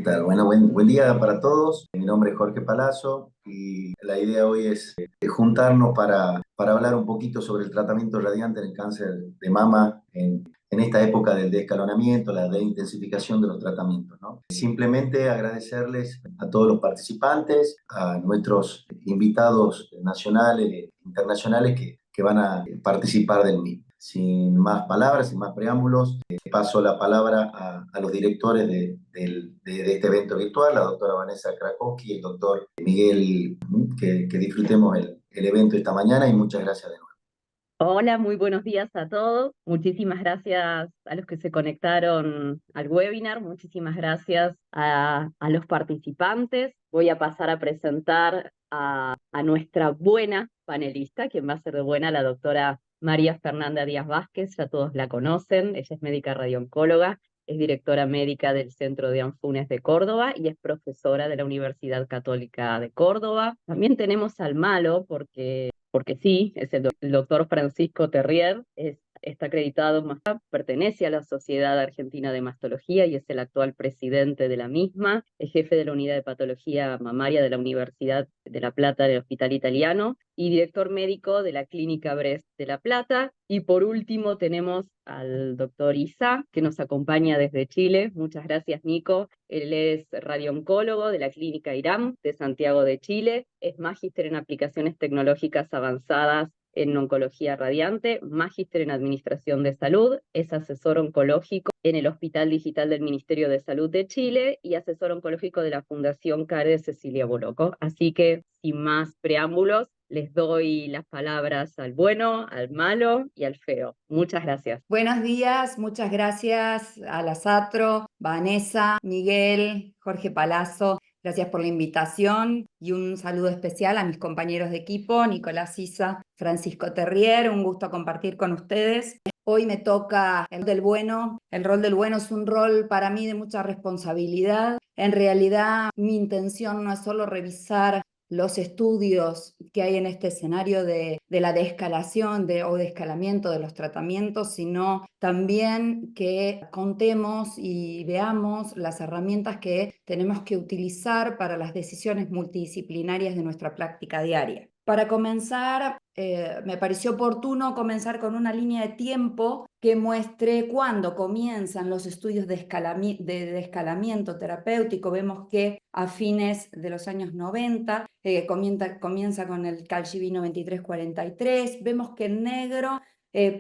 tal? Bueno, buen día para todos. Mi nombre es Jorge Palazzo y la idea hoy es juntarnos para hablar un poquito sobre el tratamiento radiante en el cáncer de mama en esta época del descalonamiento, la intensificación de los tratamientos, ¿no? Simplemente agradecerles a todos los participantes, a nuestros invitados nacionales e internacionales que van a participar del mismo. Sin más palabras, sin más preámbulos, paso la palabra a los directores de este evento virtual, la doctora Vanessa Krakowski y el doctor Miguel, que disfrutemos el evento esta mañana y muchas gracias de nuevo. Hola, muy buenos días a todos. Muchísimas gracias a los que se conectaron al webinar. Muchísimas gracias a los participantes. Voy a pasar a presentar a nuestra buena panelista, quien va a ser de buena, la doctora María Fernanda Díaz Vázquez. Ya todos la conocen. Ella es médica radiooncóloga, es directora médica del Centro de Anfunes de Córdoba y es profesora de la Universidad Católica de Córdoba. También tenemos al malo, porque sí, es el doctor Francisco Terrier, está acreditado en MASTAP, pertenece a la Sociedad Argentina de Mastología y es el actual presidente de la misma, es jefe de la Unidad de Patología Mamaria de la Universidad de La Plata del Hospital Italiano y director médico de la Clínica Brest de La Plata. Y por último tenemos al doctor Isa, que nos acompaña desde Chile. Muchas gracias, Nico. Él es radiooncólogo de la Clínica IRAM de Santiago de Chile, es magíster en aplicaciones tecnológicas avanzadas en oncología radiante, magíster en administración de salud, es asesor oncológico en el Hospital Digital del Ministerio de Salud de Chile y asesor oncológico de la Fundación CARE de Cecilia Boloco. Así que, sin más preámbulos, les doy las palabras al bueno, al malo y al feo. Muchas gracias. Buenos días, muchas gracias a la Satro, Vanessa, Miguel, Jorge Palazzo. Gracias por la invitación y un saludo especial a mis compañeros de equipo, Nicolás Isa, Francisco Terrier. Un gusto compartir con ustedes. Hoy me toca el del bueno. El rol del bueno es un rol para mí de mucha responsabilidad. En realidad, mi intención no es solo revisar los estudios que hay en este escenario de la desescalación o de escalamiento de los tratamientos, sino también que contemos y veamos las herramientas que tenemos que utilizar para las decisiones multidisciplinarias de nuestra práctica diaria. Para comenzar, me pareció oportuno comenzar con una línea de tiempo que muestre cuándo comienzan los estudios de escalamiento terapéutico. Vemos que a fines de los años 90 comienza con el Calcivino 2343. Vemos que en negro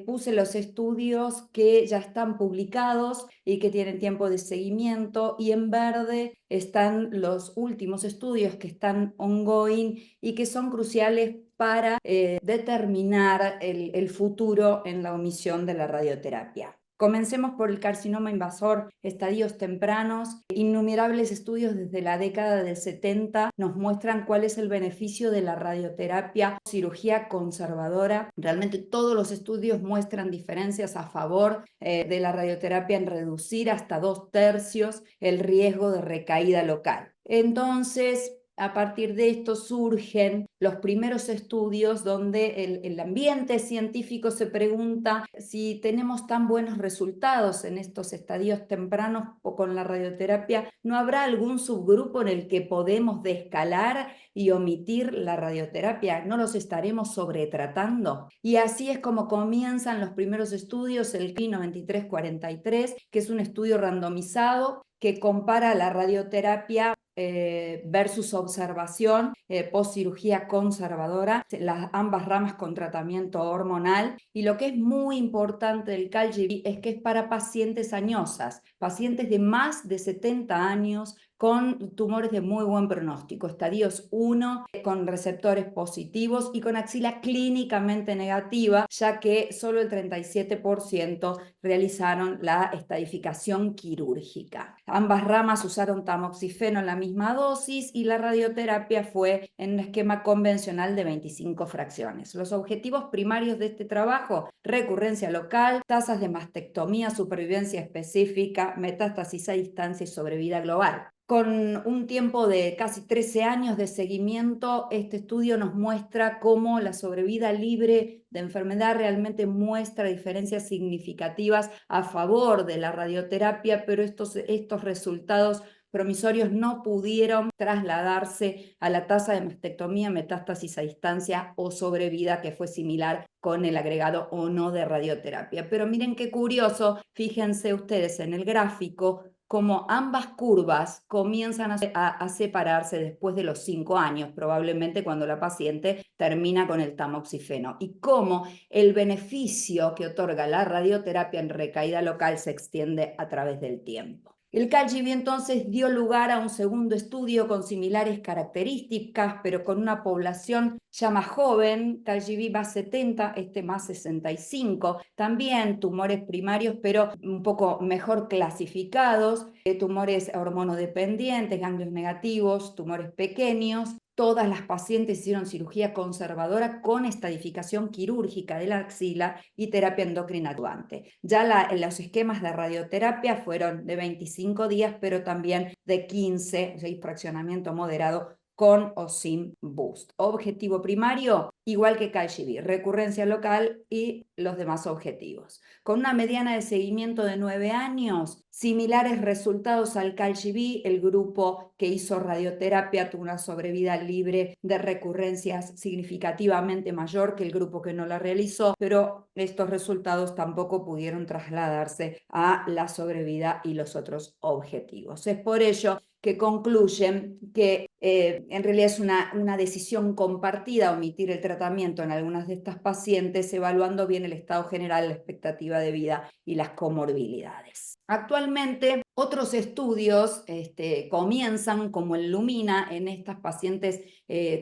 puse los estudios que ya están publicados y que tienen tiempo de seguimiento, y en verde están los últimos estudios que están ongoing y que son cruciales para determinar el futuro en la omisión de la radioterapia. Comencemos por el carcinoma invasor, estadios tempranos. Innumerables estudios desde la década del 70 nos muestran cuál es el beneficio de la radioterapia, cirugía conservadora. Realmente todos los estudios muestran diferencias a favor de la radioterapia en reducir hasta 2/3 el riesgo de recaída local. Entonces, a partir de esto surgen los primeros estudios donde el ambiente científico se pregunta si tenemos tan buenos resultados en estos estadios tempranos o con la radioterapia, ¿no habrá algún subgrupo en el que podemos descalar y omitir la radioterapia? ¿No los estaremos sobretratando? Y así es como comienzan los primeros estudios, el CLINO 2343, que es un estudio randomizado que compara la radioterapia versus observación post-cirugía conservadora, ambas ramas con tratamiento hormonal. Y lo que es muy importante del CALGB es que es para pacientes añosas, pacientes de más de 70 años con tumores de muy buen pronóstico, estadios 1, con receptores positivos y con axila clínicamente negativa, ya que solo el 37% realizaron la estadificación quirúrgica. Ambas ramas usaron tamoxifeno en la misma dosis y la radioterapia fue en un esquema convencional de 25 fracciones. Los objetivos primarios de este trabajo: recurrencia local, tasas de mastectomía, supervivencia específica, metástasis a distancia y sobrevida global. Con un tiempo de casi 13 años de seguimiento, este estudio nos muestra cómo la sobrevida libre de enfermedad realmente muestra diferencias significativas a favor de la radioterapia, pero estos resultados promisorios no pudieron trasladarse a la tasa de mastectomía, metástasis a distancia o sobrevida, que fue similar con el agregado o no de radioterapia. Pero miren qué curioso, fíjense ustedes en el gráfico, como ambas curvas comienzan a separarse después de los 5 años, probablemente cuando la paciente termina con el tamoxifeno, y cómo el beneficio que otorga la radioterapia en recaída local se extiende a través del tiempo. El CALGB entonces dio lugar a un segundo estudio con similares características, pero con una población ya más joven, CALGB más 70, más 65, también tumores primarios, pero un poco mejor clasificados, tumores hormonodependientes, ganglios negativos, tumores pequeños. Todas las pacientes hicieron cirugía conservadora con estadificación quirúrgica de la axila y terapia endocrina adyuvante. Ya los esquemas de radioterapia fueron de 25 días, pero también de 15, o sea, fraccionamiento moderado con o sin boost. Objetivo primario, igual que CALGB, recurrencia local y los demás objetivos. Con una mediana de seguimiento de 9 años, similares resultados al CALGB, el grupo que hizo radioterapia tuvo una sobrevida libre de recurrencias significativamente mayor que el grupo que no la realizó, pero estos resultados tampoco pudieron trasladarse a la sobrevida y los otros objetivos. Es por ello que concluyen que en realidad es una decisión compartida omitir el tratamiento en algunas de estas pacientes, evaluando bien el estado general, la expectativa de vida y las comorbilidades. Actualmente, otros estudios comienzan, como el Lumina, en estas pacientes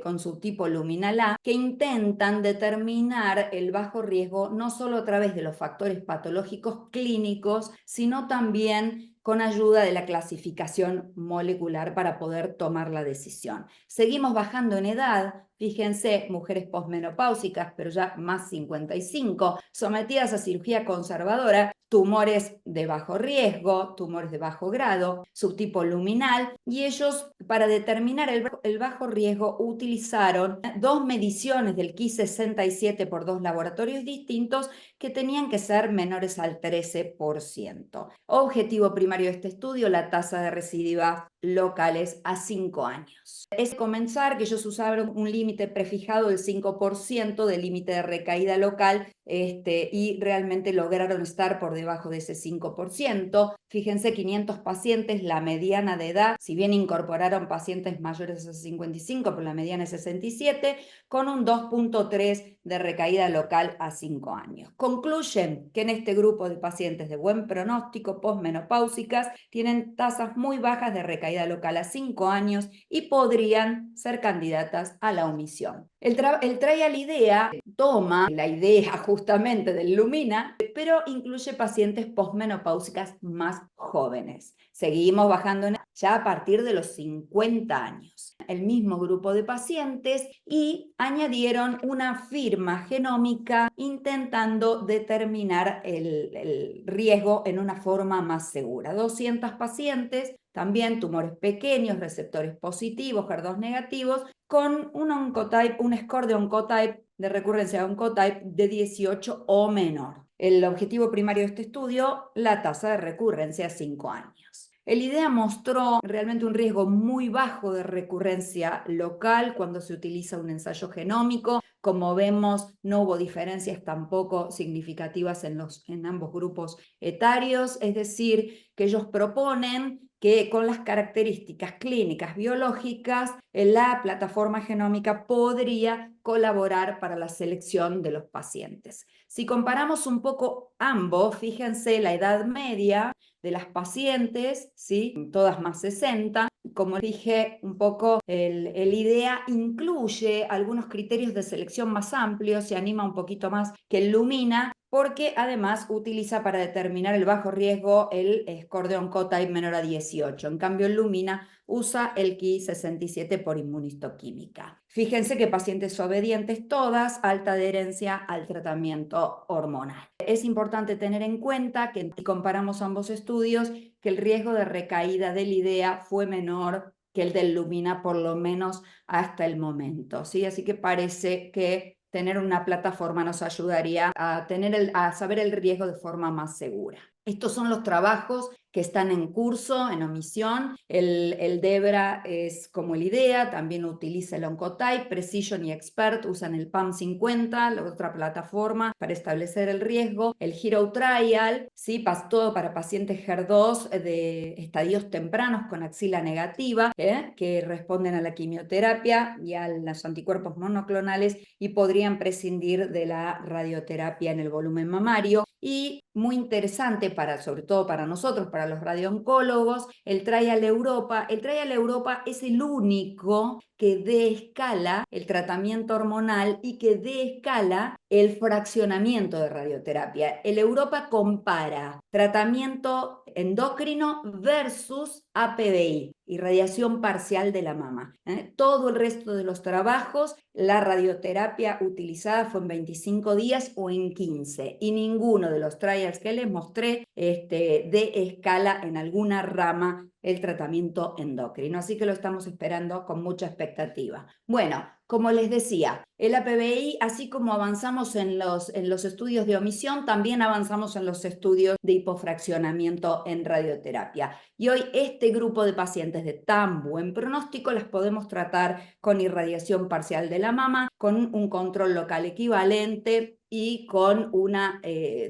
con subtipo luminal A, que intentan determinar el bajo riesgo no solo a través de los factores patológicos clínicos, sino también con ayuda de la clasificación molecular para poder tomar la decisión. Seguimos bajando en edad. Fíjense, mujeres posmenopáusicas, pero ya más 55, sometidas a cirugía conservadora, tumores de bajo riesgo, tumores de bajo grado, subtipo luminal, y ellos, para determinar el bajo riesgo, utilizaron 2 mediciones del Ki-67 por 2 laboratorios distintos que tenían que ser menores al 13%. Objetivo primario de este estudio, la tasa de recidivas locales a 5 años. Es comenzar que ellos usaron un límite prefijado del 5% del límite de recaída local y realmente lograron estar por debajo de ese 5%. Fíjense, 500 pacientes, la mediana de edad, si bien incorporaron pacientes mayores a 55, pero la mediana es 67, con un 2.3 de recaída local a 5 años. Concluyen que en este grupo de pacientes de buen pronóstico posmenopáusicas tienen tasas muy bajas de recaída local a 5 años y podrían ser candidatas a la omisión. El trial IDEA toma la idea justamente del Lumina, pero incluye pacientes posmenopáusicas más jóvenes. Seguimos bajando ya a partir de los 50 años. El mismo grupo de pacientes, y añadieron una firma genómica intentando determinar el riesgo en una forma más segura. 200 pacientes, también tumores pequeños, receptores positivos, HER2 negativos, con un score de Oncotype, de recurrencia de Oncotype de 18 o menor. El objetivo primario de este estudio, la tasa de recurrencia a 5 años. El IDEA mostró realmente un riesgo muy bajo de recurrencia local cuando se utiliza un ensayo genómico. Como vemos, no hubo diferencias tampoco significativas en ambos grupos etarios, es decir, que ellos proponen que con las características clínicas biológicas, la plataforma genómica podría colaborar para la selección de los pacientes. Si comparamos un poco ambos, fíjense la edad media de las pacientes, ¿sí? Todas más 60. Como dije, un poco el IDEA incluye algunos criterios de selección más amplios, se anima un poquito más que el Lumina, porque además utiliza para determinar el bajo riesgo el score de Oncotype menor a 18. En cambio, el Lumina usa el Ki-67 por inmunistoquímica. Fíjense que pacientes obedientes todas, alta adherencia al tratamiento hormonal. Es importante tener en cuenta que si comparamos ambos estudios, que el riesgo de recaída del IDEA fue menor que el del Lumina, por lo menos hasta el momento, ¿sí? Así que parece que tener una plataforma nos ayudaría a saber el riesgo de forma más segura. Estos son los trabajos que están en curso, en omisión. El DEBRA es como el IDEA, también utiliza el Oncotype, Precision y Expert usan el PAM50, la otra plataforma para establecer el riesgo. El Hero Trial, ¿sí? Todo para pacientes HER2 de estadios tempranos con axila negativa, que responden a la quimioterapia y a los anticuerpos monoclonales y podrían prescindir de la radioterapia en el volumen mamario. Y muy interesante, sobre todo para nosotros, para los radiooncólogos, el Trial Europa. El Trial Europa es el único que desescala el tratamiento hormonal y que desescala el fraccionamiento de radioterapia. El Europa compara tratamiento endocrino versus APBI, irradiación parcial de la mama. Todo el resto de los trabajos, la radioterapia utilizada fue en 25 días o en 15, y ninguno de los trials que les mostré de escala en alguna rama el tratamiento endocrino, así que lo estamos esperando con mucha expectativa. Bueno, como les decía, el APBI, así como avanzamos en los estudios de omisión, también avanzamos en los estudios de hipofraccionamiento en radioterapia. Y hoy este grupo de pacientes de tan buen pronóstico las podemos tratar con irradiación parcial de la mama, con un control local equivalente y con una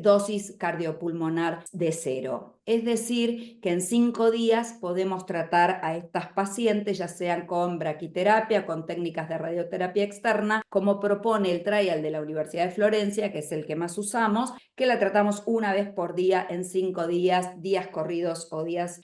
dosis cardiopulmonar de 0. Es decir, que en 5 días podemos tratar a estas pacientes, ya sean con braquiterapia, con técnicas de radioterapia externa, como propone el trial de la Universidad de Florencia, que es el que más usamos, que la tratamos una vez por día en 5 días, días corridos o días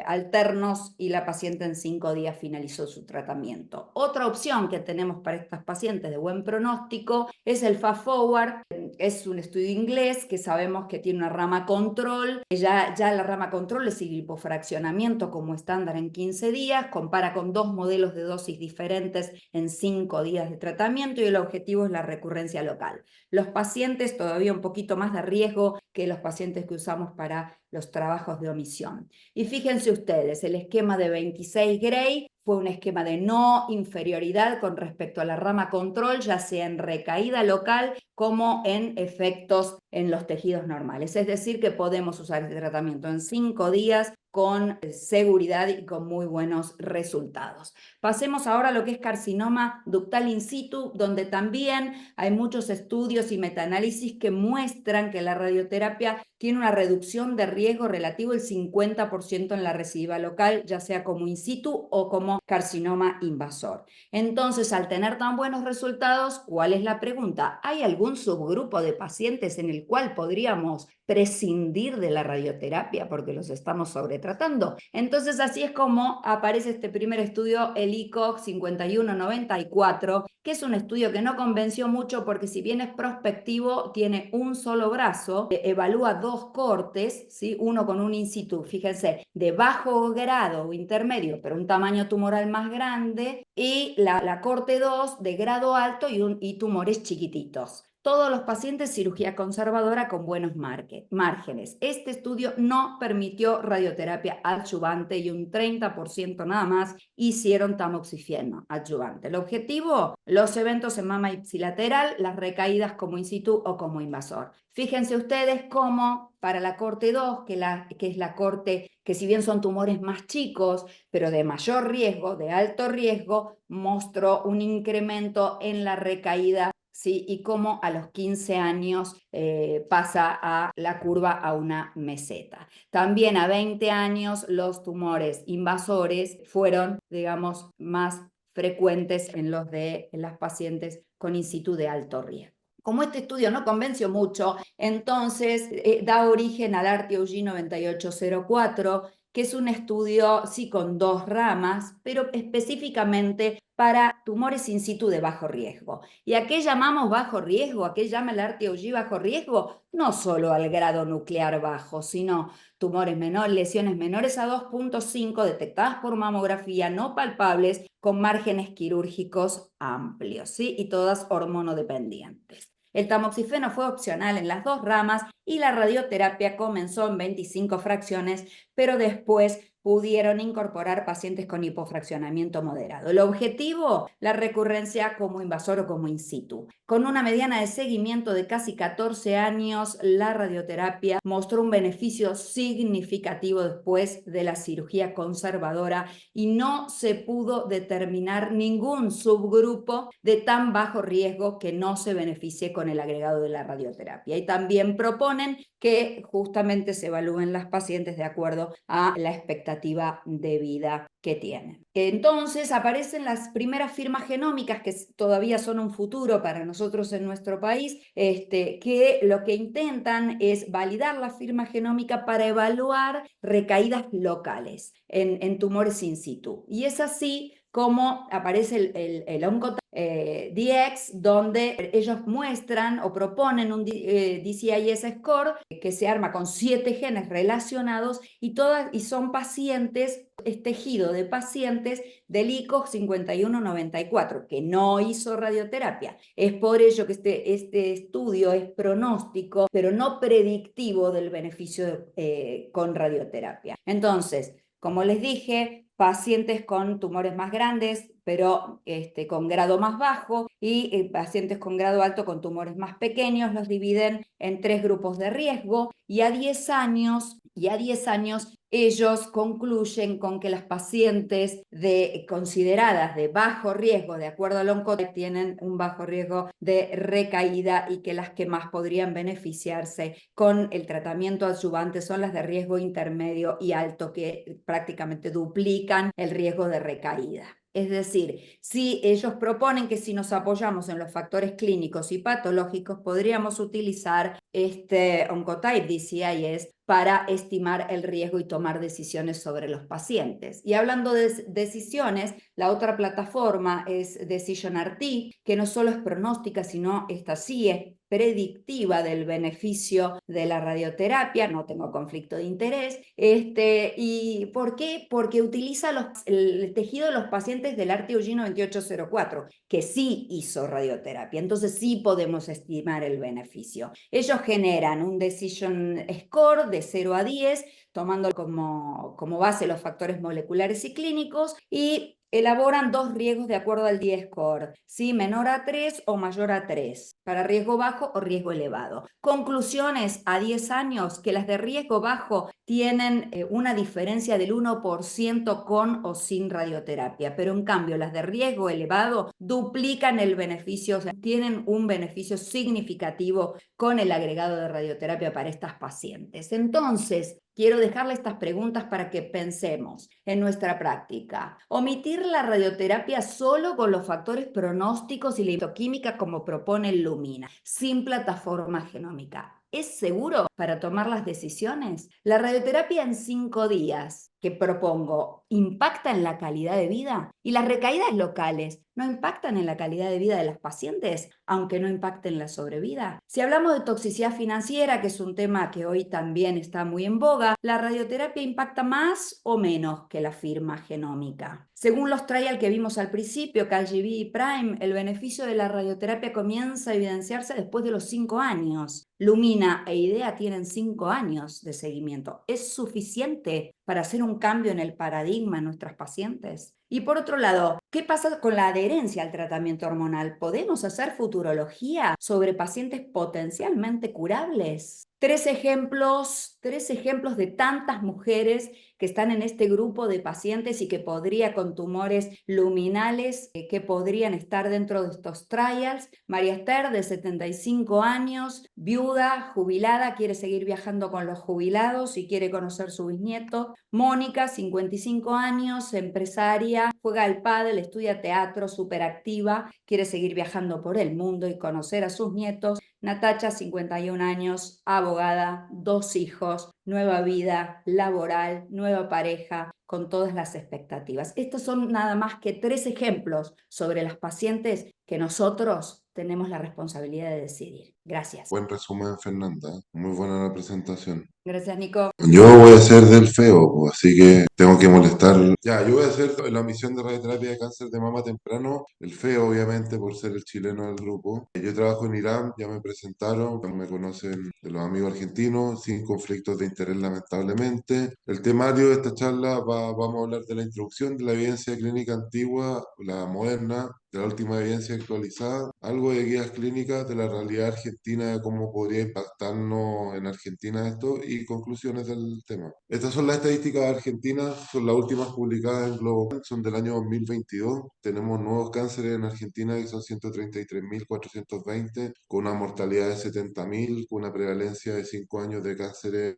alternos, y la paciente en 5 días finalizó su tratamiento. Otra opción que tenemos para estas pacientes de buen pronóstico es el Fast Forward. Es un estudio inglés que sabemos que tiene una rama control. Ya la rama control es el hipofraccionamiento como estándar en 15 días, compara con 2 modelos de dosis diferentes en 5 días de tratamiento, y el objetivo es la recurrencia local. Los pacientes todavía un poquito más de riesgo que los pacientes que usamos para los trabajos de omisión. Y fíjense ustedes, el esquema de 26 Gray fue un esquema de no inferioridad con respecto a la rama control, ya sea en recaída local como en efectos en los tejidos normales. Es decir, que podemos usar este tratamiento en 5 días con seguridad y con muy buenos resultados. Pasemos ahora a lo que es carcinoma ductal in situ, donde también hay muchos estudios y metaanálisis que muestran que la radioterapia tiene una reducción de riesgo relativo del 50% en la recidiva local, ya sea como in situ o como carcinoma invasor. Entonces, al tener tan buenos resultados, ¿cuál es la pregunta? ¿Hay algún subgrupo de pacientes en el cual podríamos prescindir de la radioterapia porque los estamos sobretratando? Entonces, así es como aparece este primer estudio, el ICOG 5194, que es un estudio que no convenció mucho porque, si bien es prospectivo, tiene un solo brazo, evalúa 2 cortes, ¿sí? Uno con un in situ, fíjense, de bajo grado o intermedio, pero un tamaño tumoral más grande, y la corte 2 de grado alto y tumores chiquititos. Todos los pacientes cirugía conservadora con buenos márgenes. Este estudio no permitió radioterapia adyuvante y un 30% nada más hicieron tamoxifeno adyuvante. El objetivo, los eventos en mama ipsilateral, las recaídas como in situ o como invasor. Fíjense ustedes cómo para la corte 2, que es la corte que, si bien son tumores más chicos, pero de mayor riesgo, de alto riesgo, mostró un incremento en la recaída, ¿sí? Y cómo a los 15 años pasa a la curva a una meseta. También a 20 años los tumores invasores fueron, digamos, más frecuentes en las pacientes con in situ de alto riesgo. Como este estudio no convenció mucho, entonces da origen al ARTIOG 9804, que es un estudio, sí, con 2 ramas, pero específicamente para tumores in situ de bajo riesgo. ¿Y a qué llamamos bajo riesgo? ¿A qué llama el ARTIOG bajo riesgo? No solo al grado nuclear bajo, sino tumores menores, lesiones menores a 2.5 detectadas por mamografía, no palpables, con márgenes quirúrgicos amplios, ¿sí? Y todas hormonodependientes. El tamoxifeno fue opcional en las 2 ramas y la radioterapia comenzó en 25 fracciones, pero después pudieron incorporar pacientes con hipofraccionamiento moderado. El objetivo, la recurrencia como invasor o como in situ. Con una mediana de seguimiento de casi 14 años, la radioterapia mostró un beneficio significativo después de la cirugía conservadora y no se pudo determinar ningún subgrupo de tan bajo riesgo que no se beneficie con el agregado de la radioterapia. Y también proponen que justamente se evalúen las pacientes de acuerdo a la expectativa de vida que tienen. Entonces aparecen las primeras firmas genómicas que todavía son un futuro para nosotros en nuestro país, que lo que intentan es validar la firma genómica para evaluar recaídas locales en tumores in situ. Y es así como aparece el OncoDX, donde ellos muestran o proponen un DCIS score que se arma con 7 genes relacionados y son pacientes, es tejido de pacientes del ICOG 5194, que no hizo radioterapia. Es por ello que este estudio es pronóstico, pero no predictivo del beneficio con radioterapia. Entonces, como les dije, pacientes con tumores más grandes, pero con grado más bajo, y pacientes con grado alto con tumores más pequeños, los dividen en 3 grupos de riesgo, y a 10 años ellos concluyen con que las pacientes consideradas de bajo riesgo, de acuerdo al OncoDX, tienen un bajo riesgo de recaída y que las que más podrían beneficiarse con el tratamiento adyuvante son las de riesgo intermedio y alto, que prácticamente duplican el riesgo de recaída. Es decir, si ellos proponen que si nos apoyamos en los factores clínicos y patológicos, podríamos utilizar este Oncotype DCIS para estimar el riesgo y tomar decisiones sobre los pacientes. Y hablando de decisiones, la otra plataforma es DecisionRT, que no solo es pronóstica, sino esta sí es predictiva del beneficio de la radioterapia. No tengo conflicto de interés. ¿Y por qué? Porque utiliza el tejido de los pacientes del ARTI-UG 9804, que sí hizo radioterapia. Entonces sí podemos estimar el beneficio. Ellos generan un decision score de 0 a 10, tomando como base los factores moleculares y clínicos, y elaboran 2 riesgos de acuerdo al D-score, ¿sí? Menor a 3 o mayor a 3, para riesgo bajo o riesgo elevado. Conclusiones a 10 años, que las de riesgo bajo tienen una diferencia del 1% con o sin radioterapia, pero en cambio las de riesgo elevado duplican el beneficio, o sea, tienen un beneficio significativo con el agregado de radioterapia para estas pacientes. Entonces, quiero dejarle estas preguntas para que pensemos en nuestra práctica. Omitir la radioterapia solo con los factores pronósticos y la bioquímica como propone el Lumina, sin plataforma genómica. ¿Es seguro para tomar las decisiones? La radioterapia en 5 días que propongo impacta en la calidad de vida, y las recaídas locales no impactan en la calidad de vida de las pacientes, aunque no impacten en la sobrevida. Si hablamos de toxicidad financiera, que es un tema que hoy también está muy en boga, ¿la radioterapia impacta más o menos que la firma genómica? Según los trials que vimos al principio, CALGB y PRIME, el beneficio de la radioterapia comienza a evidenciarse después de los 5 años. Lumina e IDEA tienen 5 años de seguimiento. ¿Es suficiente para hacer un cambio en el paradigma en nuestras pacientes? Y por otro lado, ¿qué pasa con la adherencia al tratamiento hormonal? ¿Podemos hacer futurología sobre pacientes potencialmente curables? 3 ejemplos de tantas mujeres que están en este grupo de pacientes y que podría con tumores luminales que podrían estar dentro de estos trials. María Esther, de 75 años, viuda, jubilada, quiere seguir viajando con los jubilados y quiere conocer su bisnieto. Mónica, 55 años, empresaria, juega al pádel, estudia teatro, súper activa, quiere seguir viajando por el mundo y conocer a sus nietos. Natacha, 51 años, abogada, 2 hijos, nueva vida laboral, nueva pareja, con todas las expectativas. Estos son nada más que 3 ejemplos sobre las pacientes que nosotros tenemos la responsabilidad de decidir. Gracias. Buen resumen, Fernanda. Muy buena la presentación. Gracias, Nico. Yo voy a ser del feo, pues, así que tengo que molestar. Ya, yo voy a hacer la misión de radioterapia de cáncer de mama temprano, el feo, obviamente, por ser el chileno del grupo. Yo trabajo en Irán, ya me presentaron, me conocen de los amigos argentinos, sin conflictos de interés, lamentablemente. El temario de esta charla vamos a hablar de la introducción de la evidencia clínica antigua, la moderna, de la última evidencia actualizada, algo de guías clínicas de la realidad argentina, de cómo podría impactarnos en Argentina esto y conclusiones del tema. Estas son las estadísticas argentinas, son las últimas publicadas en Global, son del año 2022. Tenemos nuevos cánceres en Argentina que son 133.420, con una mortalidad de 70.000, con una prevalencia de 5 años de cánceres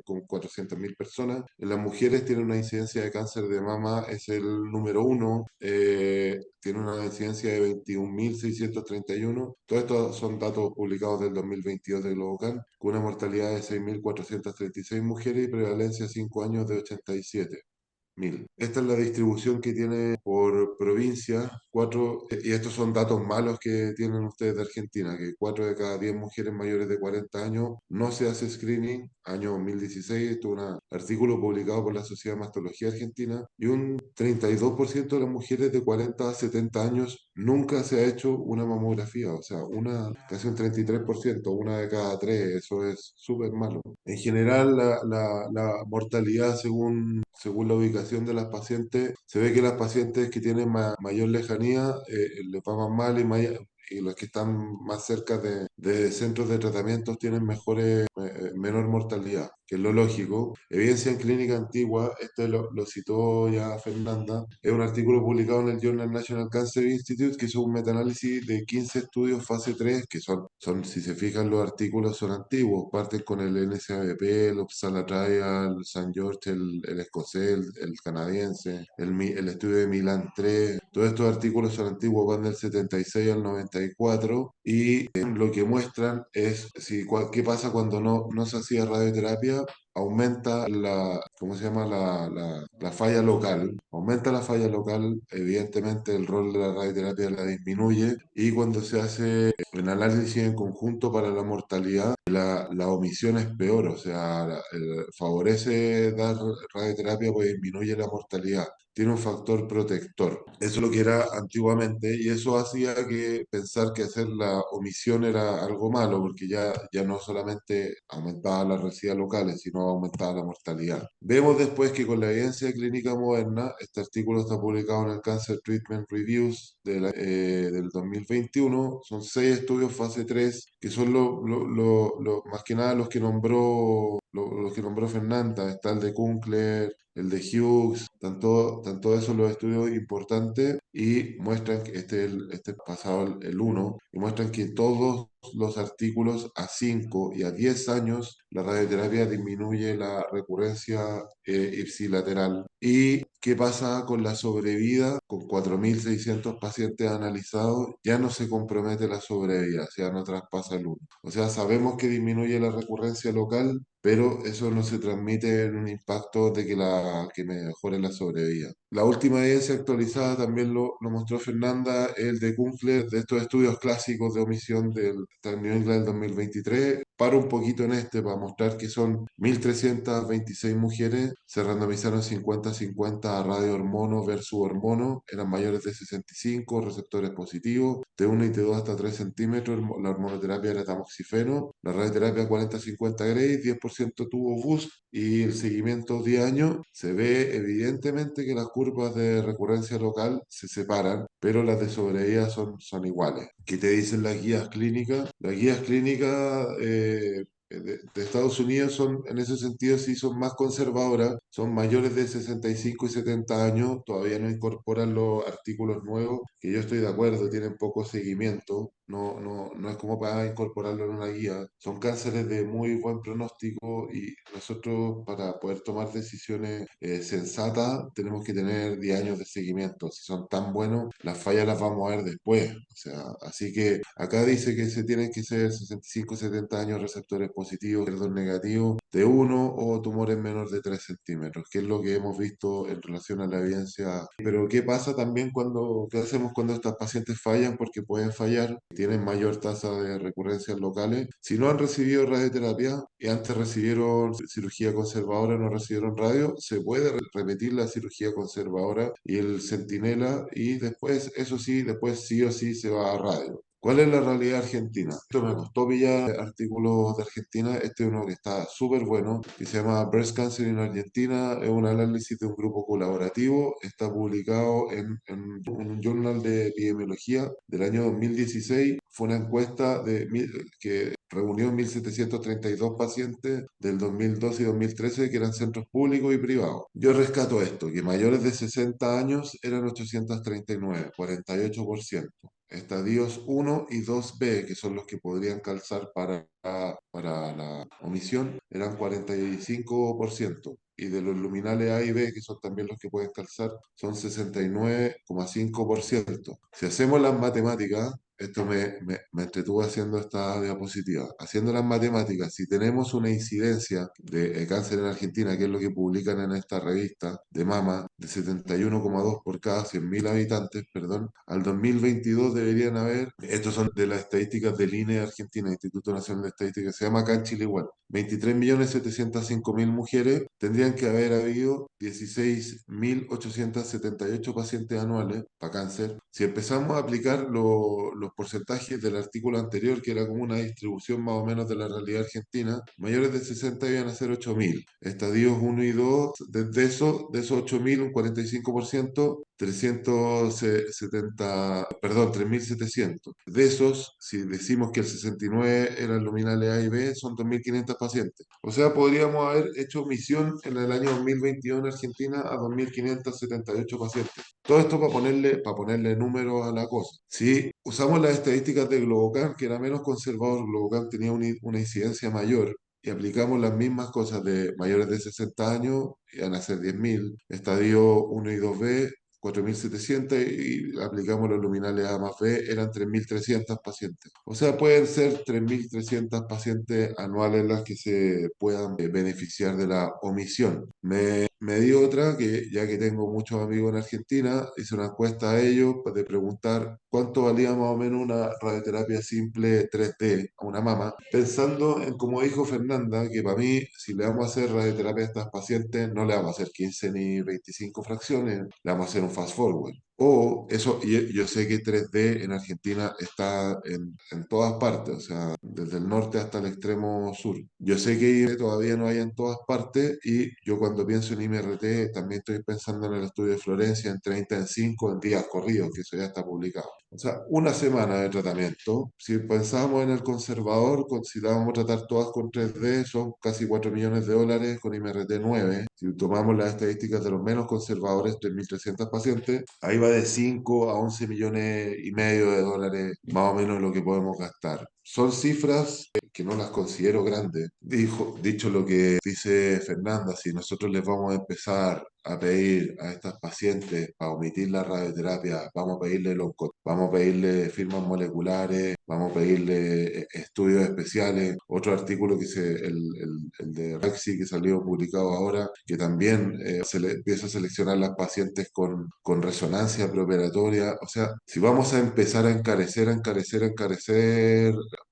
con 400.000 personas. En las mujeres tiene una incidencia de cáncer de mama, es el número uno, tiene una incidencia de 21.631. Todos estos son datos publicados del 2022 de Globocan, con una mortalidad de 6.436 mujeres y prevalencia 5 años de 87.000. Esta es la distribución que tiene por provincia. Y estos son datos malos que tienen ustedes de Argentina, que 4 de cada 10 mujeres mayores de 40 años no se hace screening. Año 2016, esto es un artículo publicado por la Sociedad de Mastología Argentina, y un 32% de las mujeres de 40 a 70 años nunca se ha hecho una mamografía, o sea, casi un 33%, una de cada 3, eso es súper malo. En general, la mortalidad según la ubicación de las pacientes, se ve que las pacientes que tienen mayor lejanía les va más mal y los que están más cerca de centros de tratamientos tienen menor mortalidad, que es lo lógico. Evidencia en clínica antigua, este lo citó ya Fernanda, es un artículo publicado en el Journal National Cancer Institute que hizo un metaanálisis de 15 estudios fase 3 que si se fijan los artículos son antiguos, parten con el NSABP, el Uppsala Trial, el St. George, el escocés, el canadiense, el estudio de Milán 3. Todos estos artículos son antiguos, van del 76 al 94 y lo que muestran es qué pasa cuando no se hacía radioterapia. Aumenta ¿cómo se llama? La falla local. Aumenta la falla local, evidentemente el rol de la radioterapia la disminuye, y cuando se hace un análisis en conjunto para la mortalidad, la omisión es peor, o sea, favorece dar radioterapia porque disminuye la mortalidad. Tiene un factor protector. Eso es lo que era antiguamente, y eso hacía que pensar que hacer la omisión era algo malo, porque ya no solamente aumentaba las residas locales, sino aumentaba la mortalidad. Vemos después que con la evidencia clínica moderna, este artículo está publicado en el Cancer Treatment Reviews del 2021, son 6 estudios fase 3, que son más que nada los que nombró Fernanda. Está el de Kunkler, el de Hughes, tanto esos los estudios importantes, y muestran que este pasado el 1, y muestran que todos los artículos a 5 y a 10 años la radioterapia disminuye la recurrencia ipsilateral. ¿Y qué pasa con la sobrevida? Con 4.600 pacientes analizados, ya no se compromete la sobrevida, o sea, no traspasa el 1. O sea, sabemos que disminuye la recurrencia local, pero eso no se transmite en un impacto de que mejore la sobrevida. La última evidencia actualizada también lo mostró Fernanda, el de Kunkler, de estos estudios clásicos de omisión del New England del 2023. Paro un poquito en para mostrar que son 1.326 mujeres, se randomizaron 50-50 a radiohormono versus hormono, eran mayores de 65, receptores positivos, T1 y T2 hasta 3 centímetros, la hormonoterapia era tamoxifeno, la radioterapia 40-50 Gray, 10% tuvo BUS, y el seguimiento 10 años, se ve evidentemente que las curvas de recurrencia local se separan, pero las de sobrevida son iguales. ¿Qué te dicen las guías clínicas? Las guías clínicas de Estados Unidos en ese sentido sí son más conservadoras, son mayores de 65 y 70 años, todavía no incorporan los artículos nuevos, que yo estoy de acuerdo, tienen poco seguimiento, no es como para incorporarlo en una guía. Son cánceres de muy buen pronóstico, y nosotros, para poder tomar decisiones sensatas, tenemos que tener 10 años de seguimiento. Si son tan buenos, las fallas las vamos a ver después. O sea, así que acá dice que se tienen que ser 65-70 años receptores positivos. positivos, izquierdos negativos de 1 o tumores menores de 3 centímetros, que es lo que hemos visto en relación a la evidencia. Pero ¿qué pasa también qué hacemos cuando estas pacientes fallan? Porque pueden fallar, tienen mayor tasa de recurrencias locales. Si no han recibido radioterapia y antes recibieron cirugía conservadora, no recibieron radio, se puede repetir la cirugía conservadora y el centinela y después, eso sí, después sí o sí se va a radio. ¿Cuál es la realidad argentina? Esto me costó pillar artículos de Argentina. Este es uno que está súper bueno, que se llama Breast Cancer en Argentina. Es un análisis de un grupo colaborativo. Está publicado en un journal de epidemiología del año 2016. Fue una encuesta que reunió 1.732 pacientes del 2012 y 2013 que eran centros públicos y privados. Yo rescato esto, que mayores de 60 años eran 839, 48%. Estadios 1 y 2B, que son los que podrían calzar para la omisión, eran 45%. Y de los luminales A y B, que son también los que pueden calzar, son 69,5%. Si hacemos las matemáticas, esto me entretuvo haciendo esta diapositiva. Haciendo las matemáticas, si tenemos una incidencia de cáncer en Argentina, que es lo que publican en esta revista de mama, de 71,2 por cada 100.000 habitantes, perdón, al 2022 deberían haber, estos son de las estadísticas del INE Argentina, Instituto Nacional de Estadística, se llama acá en Chile igual, 23.705.000 mujeres, tendrían que haber habido 16.878 pacientes anuales para cáncer. Si empezamos a aplicar los porcentajes del artículo anterior, que era como una distribución más o menos de la realidad argentina, mayores de 60 iban a ser 8.000. Estadios 1 y 2, de esos 8.000, un 45%, 370, perdón, 3.700. De esos, si decimos que el 69 eran luminales A y B, son 2.500 pacientes. O sea, podríamos haber hecho misión en el año 2022 en Argentina a 2.578 pacientes. Todo esto para ponerle números a la cosa. Si usamos las estadísticas de Globocan, que era menos conservador, Globocan tenía una incidencia mayor, y aplicamos las mismas cosas de mayores de 60 años, iban a ser 10.000, estadio 1 y 2B, 4.700 y aplicamos los luminales A más B, eran 3.300 pacientes. O sea, pueden ser 3.300 pacientes anuales las que se puedan beneficiar de la omisión. Me di otra, que ya que tengo muchos amigos en Argentina, hice una encuesta a ellos de preguntar cuánto valía más o menos una radioterapia simple 3D a una mama, pensando en, como dijo Fernanda, que para mí, si le vamos a hacer radioterapia a estas pacientes, no le vamos a hacer 15 ni 25 fracciones, le vamos a hacer un fast forward. O eso, y yo sé que 3D en Argentina está en todas partes, o sea, desde el norte hasta el extremo sur. Yo sé que IMRT todavía no hay en todas partes y yo cuando pienso en IMRT también estoy pensando en el estudio de Florencia en 30 en 5 en días corridos, que eso ya está publicado. O sea, una semana de tratamiento. Si pensamos en el conservador, si la vamos a tratar todas con 3D, son casi 4 millones de dólares con IMRT 9. Si tomamos las estadísticas de los menos conservadores, 3.300 pacientes, ahí va de 5 a 11 millones y medio de dólares, más o menos lo que podemos gastar. Son cifras que no las considero grandes. Dicho lo que dice Fernanda, si nosotros les vamos a empezar a pedir a estas pacientes para omitir la radioterapia, vamos a pedirle firmas moleculares, vamos a pedirle estudios especiales. Otro artículo el de Raxi que salió publicado ahora, que también se le empieza a seleccionar las pacientes con resonancia preoperatoria. O sea, si vamos a empezar a encarecer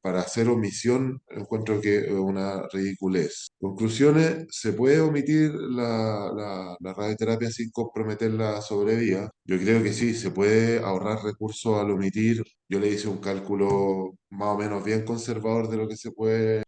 para hacer omisión, encuentro que es una ridiculez. Conclusiones, ¿se puede omitir la radioterapia sin comprometer la sobrevida? Yo creo que sí, se puede ahorrar recursos al omitir. Yo le hice un cálculo más o menos bien conservador de lo que se puede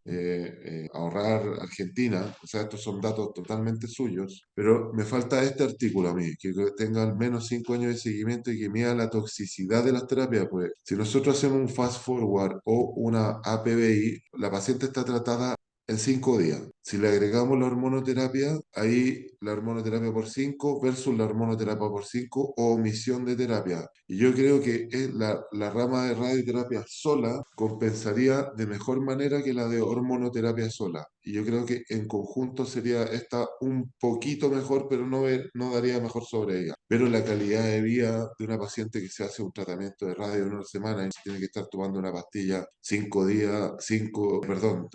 ahorrar Argentina. O sea, estos son datos totalmente suyos, pero me falta este artículo a mí, que tenga al menos 5 años de seguimiento y que mida la toxicidad de las terapias. Pues si nosotros hacemos un fast forward o una APBI, la paciente está tratada en 5 días. Si le agregamos la hormonoterapia, ahí la hormonoterapia por 5 versus la hormonoterapia por 5 o omisión de terapia. Y yo creo que la rama de radioterapia sola compensaría de mejor manera que la de hormonoterapia sola. Y yo creo que en conjunto sería esta un poquito mejor, pero no daría mejor sobre ella. Pero la calidad de vida de una paciente que se hace un tratamiento de radio en una semana y tiene que estar tomando una pastilla 5 días, 5, perdón,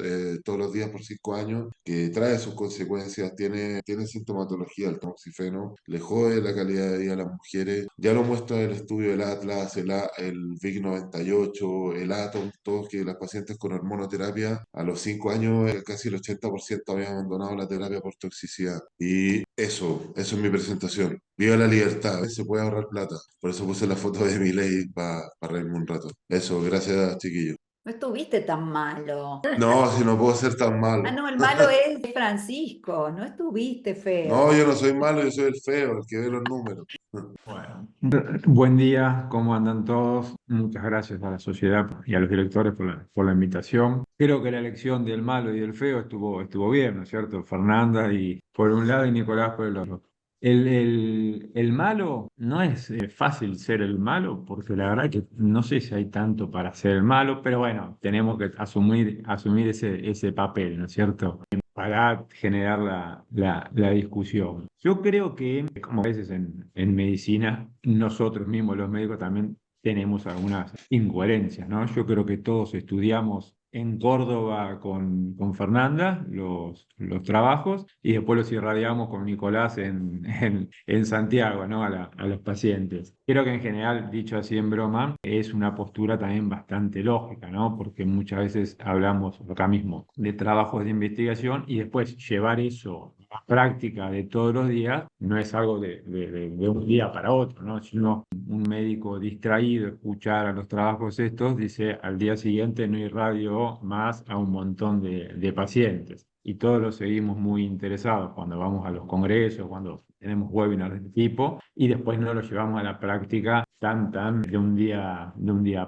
todos los días días por 5 años, que trae sus consecuencias, tiene sintomatología, el tamoxifeno, le jode la calidad de vida a las mujeres. Ya lo muestra el estudio del Atlas, el VIC 98, el ATOM, todos que las pacientes con hormonoterapia a los 5 años casi el 80% habían abandonado la terapia por toxicidad. Y eso es mi presentación. Viva la libertad, se puede ahorrar plata. Por eso puse la foto de Milei para reírme un rato. Eso, gracias, chiquillos. No estuviste tan malo. No, si no puedo ser tan Ah, malo. no, el malo es Francisco, no estuviste No, feo. yo no soy malo, yo soy el feo, el que ve los números. Bueno, buen día, ¿cómo andan todos? Muchas gracias a la sociedad y a los directores por la invitación. Creo que la elección del malo y del feo estuvo bien, ¿no es cierto? Fernanda y por un lado y Nicolás por el otro. El malo no es fácil ser el malo, porque la verdad que no sé si hay tanto para ser el malo, pero bueno, tenemos que asumir ese papel, ¿no es cierto? Para generar la discusión. Yo creo que, como a veces en medicina, nosotros mismos los médicos también tenemos algunas incoherencias, ¿no? Yo creo que todos estudiamos en Córdoba con Fernanda los trabajos y después los irradiamos con Nicolás en Santiago, ¿no? A los pacientes. Creo que en general, dicho así en broma, es una postura también bastante lógica, ¿no? Porque muchas veces hablamos acá mismo de trabajos de investigación y después llevar eso a la práctica de todos los días no es algo de un día para otro, ¿no? Si un médico distraído escuchar a los trabajos estos, dice al día siguiente no irradio más a un montón de pacientes. Y todos los seguimos muy interesados cuando vamos a los congresos, cuando tenemos webinars de este tipo, y después no lo llevamos a la práctica tan de un día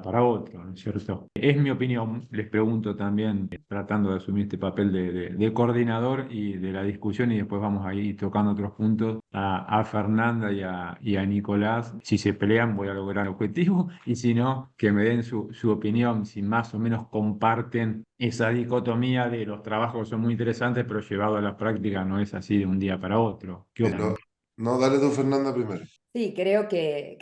para otro, ¿no es cierto? Es mi opinión, les pregunto también, tratando de asumir este papel de coordinador y de la discusión, y después vamos a ir tocando otros puntos a Fernanda y a Nicolás. Si se pelean, voy a lograr el objetivo, y si no, que me den su opinión, si más o menos comparten esa dicotomía de los trabajos son muy interesantes, pero llevado a la práctica no es así de un día para otro. ¿Qué opinan? No, no, dale tú, Fernanda, primero. Sí, creo que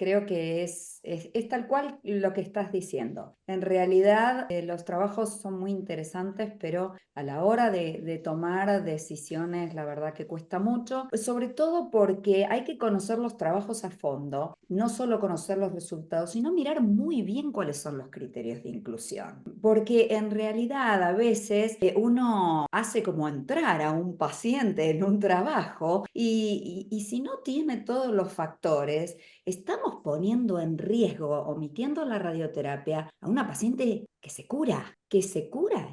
es tal cual lo que estás diciendo. En realidad, los trabajos son muy interesantes, pero a la hora de tomar decisiones, la verdad que cuesta mucho, sobre todo porque hay que conocer los trabajos a fondo, no solo conocer los resultados, sino mirar muy bien cuáles son los criterios de inclusión. Porque en realidad a veces uno hace como entrar a un paciente en un trabajo y si no tiene todos los factores, estamos poniendo en riesgo, omitiendo la radioterapia, a una paciente que se cura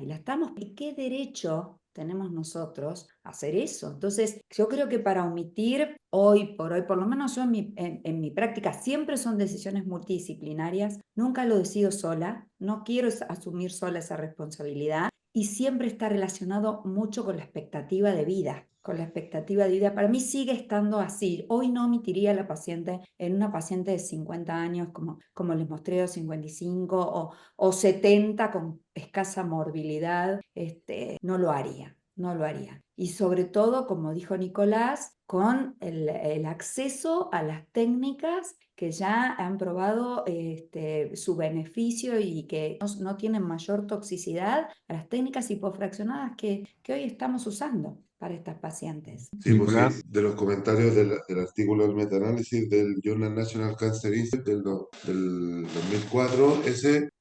y la estamos. ¿Y qué derecho tenemos nosotros a hacer eso? Entonces, yo creo que para omitir, hoy por hoy, por lo menos yo en mi práctica, siempre son decisiones multidisciplinarias, nunca lo decido sola, no quiero asumir sola esa responsabilidad y siempre está relacionado mucho con la expectativa de vida. Con la expectativa de vida, para mí sigue estando así. Hoy no omitiría a la paciente en una paciente de 50 años, como les mostré, o 55 o 70 con escasa morbilidad, no lo haría, no lo haría. Y sobre todo, como dijo Nicolás, con el acceso a las técnicas que ya han probado su beneficio y que no tienen mayor toxicidad, a las técnicas hipofraccionadas que hoy estamos usando para estas pacientes. Sí, pues sí, Nicolás. de los comentarios del artículo del metaanálisis del Journal National Cancer Institute del 2004,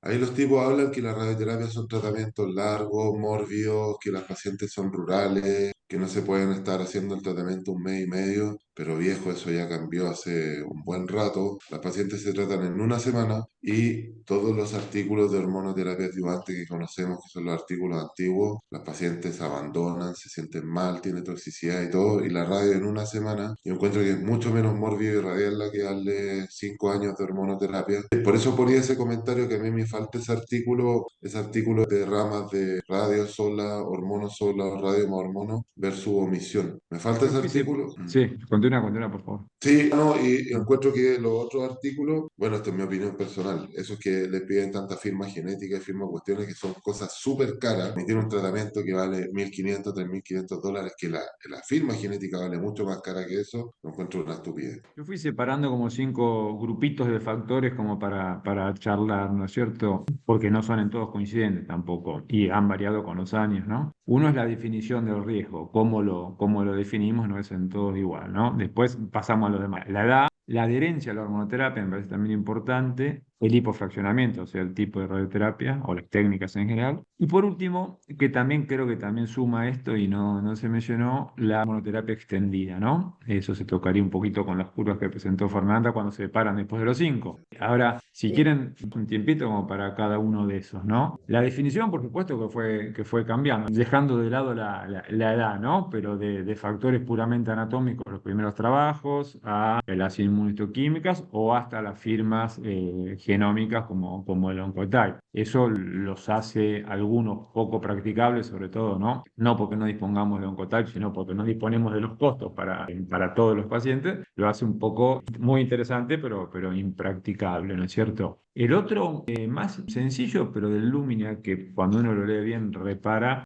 ahí los tipos hablan que las radioterapias son tratamientos largos, mórbidos, que las pacientes son rurales, que no se pueden estar haciendo el tratamiento un mes y medio, pero viejo, eso ya cambió hace un buen rato. Las pacientes se tratan en una semana y todos los artículos de hormonoterapia adyuvante que conocemos, que son los artículos antiguos, las pacientes abandonan, se sienten mal, tienen toxicidad y todo, y la radio en una semana, yo encuentro que es mucho menos mórbido irradiarla que darle 5 años de hormonoterapia. Por eso ponía ese comentario que a mí me falta ese artículo de ramas de radio sola, hormono sola, radio más hormono versus omisión. Me falta Yo ese quise. artículo. Sí, continúa, por favor. Sí, no, y encuentro que los otros artículos, bueno, esta es mi opinión personal, esos que le piden tanta firma genética y firma cuestiones que son cosas súper caras, y tiene un tratamiento que vale 1.500, $3.500, que la firma genética vale mucho más cara que eso, lo encuentro una estupidez. Yo fui separando como 5 grupitos de factores como para charlar, ¿no es cierto? Porque no son en todos coincidentes tampoco y han variado con los años, ¿no? Uno es la definición del riesgo, cómo lo definimos no es en todos igual, ¿no? Después pasamos a los demás. La edad, la adherencia a la hormonoterapia me parece también importante, el hipofraccionamiento, o sea, el tipo de radioterapia o las técnicas en general. Y por último, que también creo que también suma esto y no se mencionó, la hormonoterapia extendida, ¿no? Eso se tocaría un poquito con las curvas que presentó Fernanda cuando se paran después de los 5. Ahora, si quieren un tiempito como para cada uno de esos, ¿no? La definición, por supuesto, que fue cambiando, dejando de lado la edad, ¿no? Pero de factores puramente anatómicos, los primeros trabajos, a las inmunohistoquímicas o hasta las firmas genómicas como el Oncotype. Eso los hace algunos poco practicables, sobre todo, ¿no? No porque no dispongamos de Oncotype, sino porque no disponemos de los costos para todos los pacientes, lo hace un poco muy interesante, pero impracticable, ¿no es cierto? El otro, más sencillo, pero del Lumina, que cuando uno lo lee bien repara,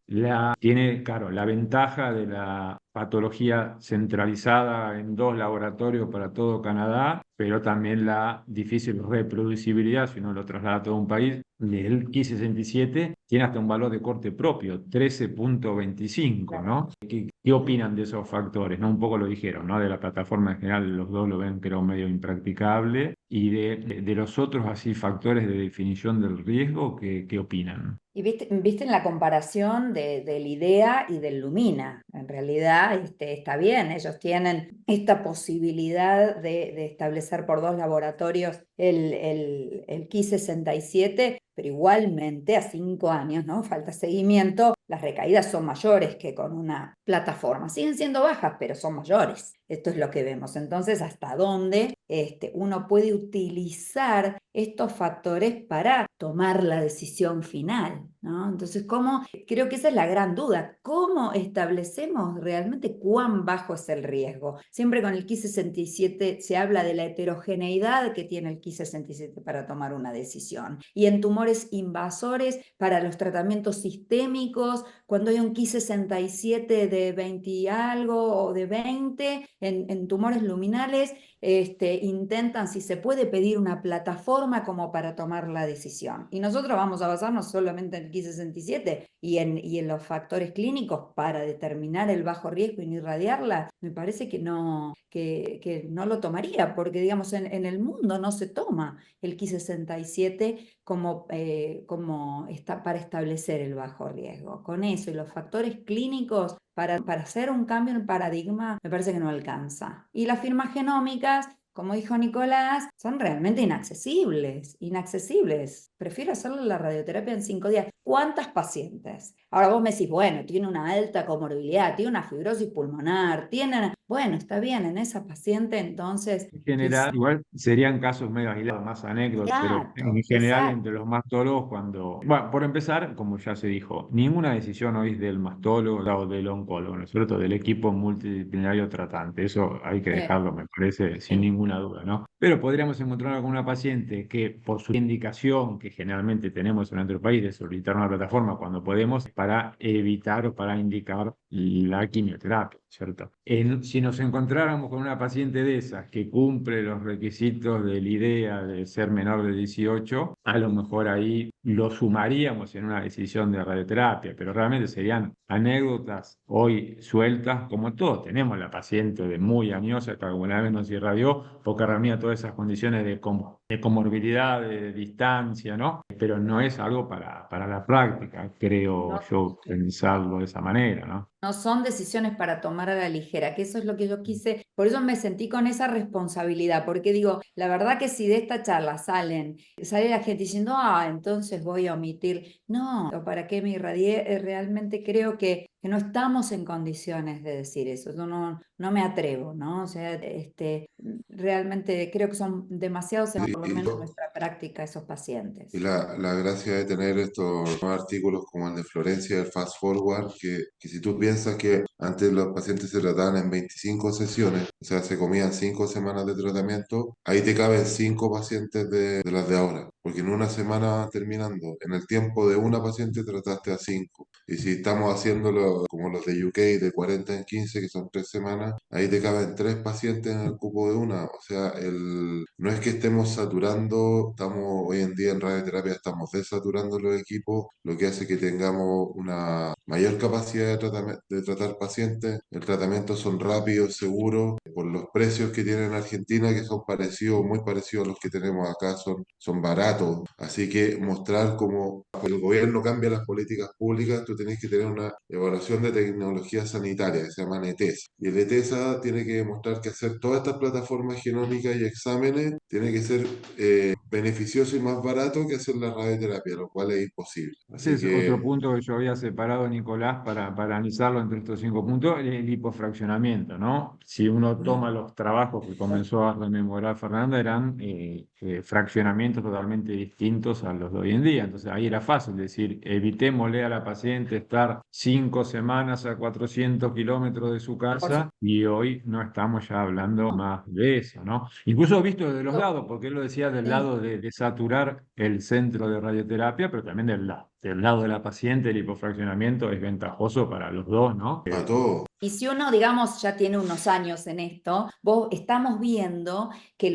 tiene, claro, la ventaja de la patología centralizada en 2 laboratorios para todo Canadá, pero también la difícil reproducibilidad, si uno lo traslada a todo un país. El Ki-67 tiene hasta un valor de corte propio, 13.25, ¿no? ¿Qué opinan de esos factores? ¿No? Un poco lo dijeron, ¿no? De la plataforma en general, los dos lo ven, creo, medio impracticable. Y de los otros así factores de definición del riesgo, ¿qué opinan? Y viste en la comparación del IDEA y del Lumina. En realidad está bien, ellos tienen esta posibilidad de establecer por 2 laboratorios el Ki-67, pero igualmente a 5 años, ¿no? Falta seguimiento, las recaídas son mayores que con una plataforma. Siguen siendo bajas, pero son mayores. Esto es lo que vemos. Entonces, ¿hasta dónde uno puede utilizar estos factores para tomar la decisión final, ¿no? Entonces, creo que esa es la gran duda, ¿cómo establecemos realmente cuán bajo es el riesgo? Siempre con el Ki-67 se habla de la heterogeneidad que tiene el Ki-67 para tomar una decisión. Y en tumores invasores, para los tratamientos sistémicos, cuando hay un Ki-67 de 20 y algo o de 20, en tumores luminales, intentan, si se puede, pedir una plataforma como para tomar la decisión. Y nosotros vamos a basarnos solamente en el Ki-67 y en los factores clínicos para determinar el bajo riesgo y no irradiarla. Me parece que no lo tomaría, porque digamos en el mundo no se toma el Ki-67 como está para establecer el bajo riesgo. Con eso y los factores clínicos para hacer un cambio en el paradigma, me parece que no alcanza. Y las firmas genómicas, como dijo Nicolás, son realmente inaccesibles. Prefiero hacerle la radioterapia en 5 días. ¿Cuántas pacientes? Ahora vos me decís, bueno, tiene una alta comorbilidad, tiene una fibrosis pulmonar, bueno, está bien, en esa paciente entonces... En general, igual serían casos medio aislados, más anécdotas, pero en general Exacto. entre los mastólogos Bueno, por empezar, como ya se dijo, ninguna decisión hoy es del mastólogo o del oncólogo, ¿no es cierto? Del equipo multidisciplinario tratante. Eso hay que dejarlo, me parece, sin ninguna duda, ¿no? Pero podríamos encontrarnos con una paciente que, por su indicación, que generalmente tenemos en nuestro país, de solicitar una plataforma cuando podemos, para evitar o para indicar la quimioterapia, ¿cierto? Si nos encontráramos con una paciente de esas que cumple los requisitos del IDEA de ser menor de 18, a lo mejor ahí lo sumaríamos en una decisión de radioterapia, pero realmente serían anécdotas hoy sueltas, como todos tenemos la paciente de muy añosa que alguna vez nos irradió, porque reunía todas esas condiciones de comorbilidad, de distancia, ¿no? Pero no es algo para la práctica, creo yo pensarlo de esa manera, ¿no? No son decisiones para tomar a la ligera, que eso es lo que yo quise, por eso me sentí con esa responsabilidad, porque digo, la verdad que si de esta charla sale la gente diciendo, entonces voy a omitir, no, ¿para qué me irradié? Realmente creo que no estamos en condiciones de decir eso, yo no me atrevo, ¿no? O sea, realmente creo que son demasiados, por lo menos en nuestra práctica, esos pacientes. Y la gracia de tener estos artículos como el de Florencia, el Fast Forward, que si tú piensas que antes los pacientes se trataban en 25 sesiones, o sea, se comían 5 semanas de tratamiento, ahí te caben 5 pacientes de las de ahora, porque en una semana terminando, en el tiempo de una paciente trataste a 5. Y si estamos haciéndolo como los de UK de 40 en 15, que son 3 semanas, ahí te caben 3 pacientes en el cupo de una. O sea, no es que estemos saturando, estamos hoy en día en radioterapia, estamos desaturando los equipos, lo que hace que tengamos una mayor capacidad de tratar pacientes. El tratamiento son rápidos, seguros, por los precios que tiene en Argentina, que son parecidos, muy parecidos a los que tenemos acá, son baratos. Así que mostrar cómo el gobierno cambia las políticas públicas, tú tenés que tener una evaluación de tecnología sanitaria que se llama NETESA. Y el ETESA tiene que demostrar que hacer todas estas plataformas genómicas y exámenes tiene que ser beneficioso y más barato que hacer la radioterapia, lo cual es imposible. Ese Así es otro que punto que yo había separado, Nicolás, para analizarlo entre estos 5 puntos, el hipofraccionamiento, ¿no? Si uno toma los trabajos que comenzó a rememorar Fernanda, eran fraccionamientos totalmente distintos a los de hoy en día. Entonces ahí era fácil decir, evitémosle a la paciente estar 5 semanas a 400 kilómetros de su Por casa y hoy no estamos ya hablando más de eso, ¿no? Incluso visto de los supuesto. lados, porque él lo decía del Sí. lado de saturar el centro de radioterapia, pero también del lado de la paciente, el hipofraccionamiento es ventajoso para los dos, ¿no? a todo. Y si uno, digamos, ya tiene unos años en esto, estamos viendo que,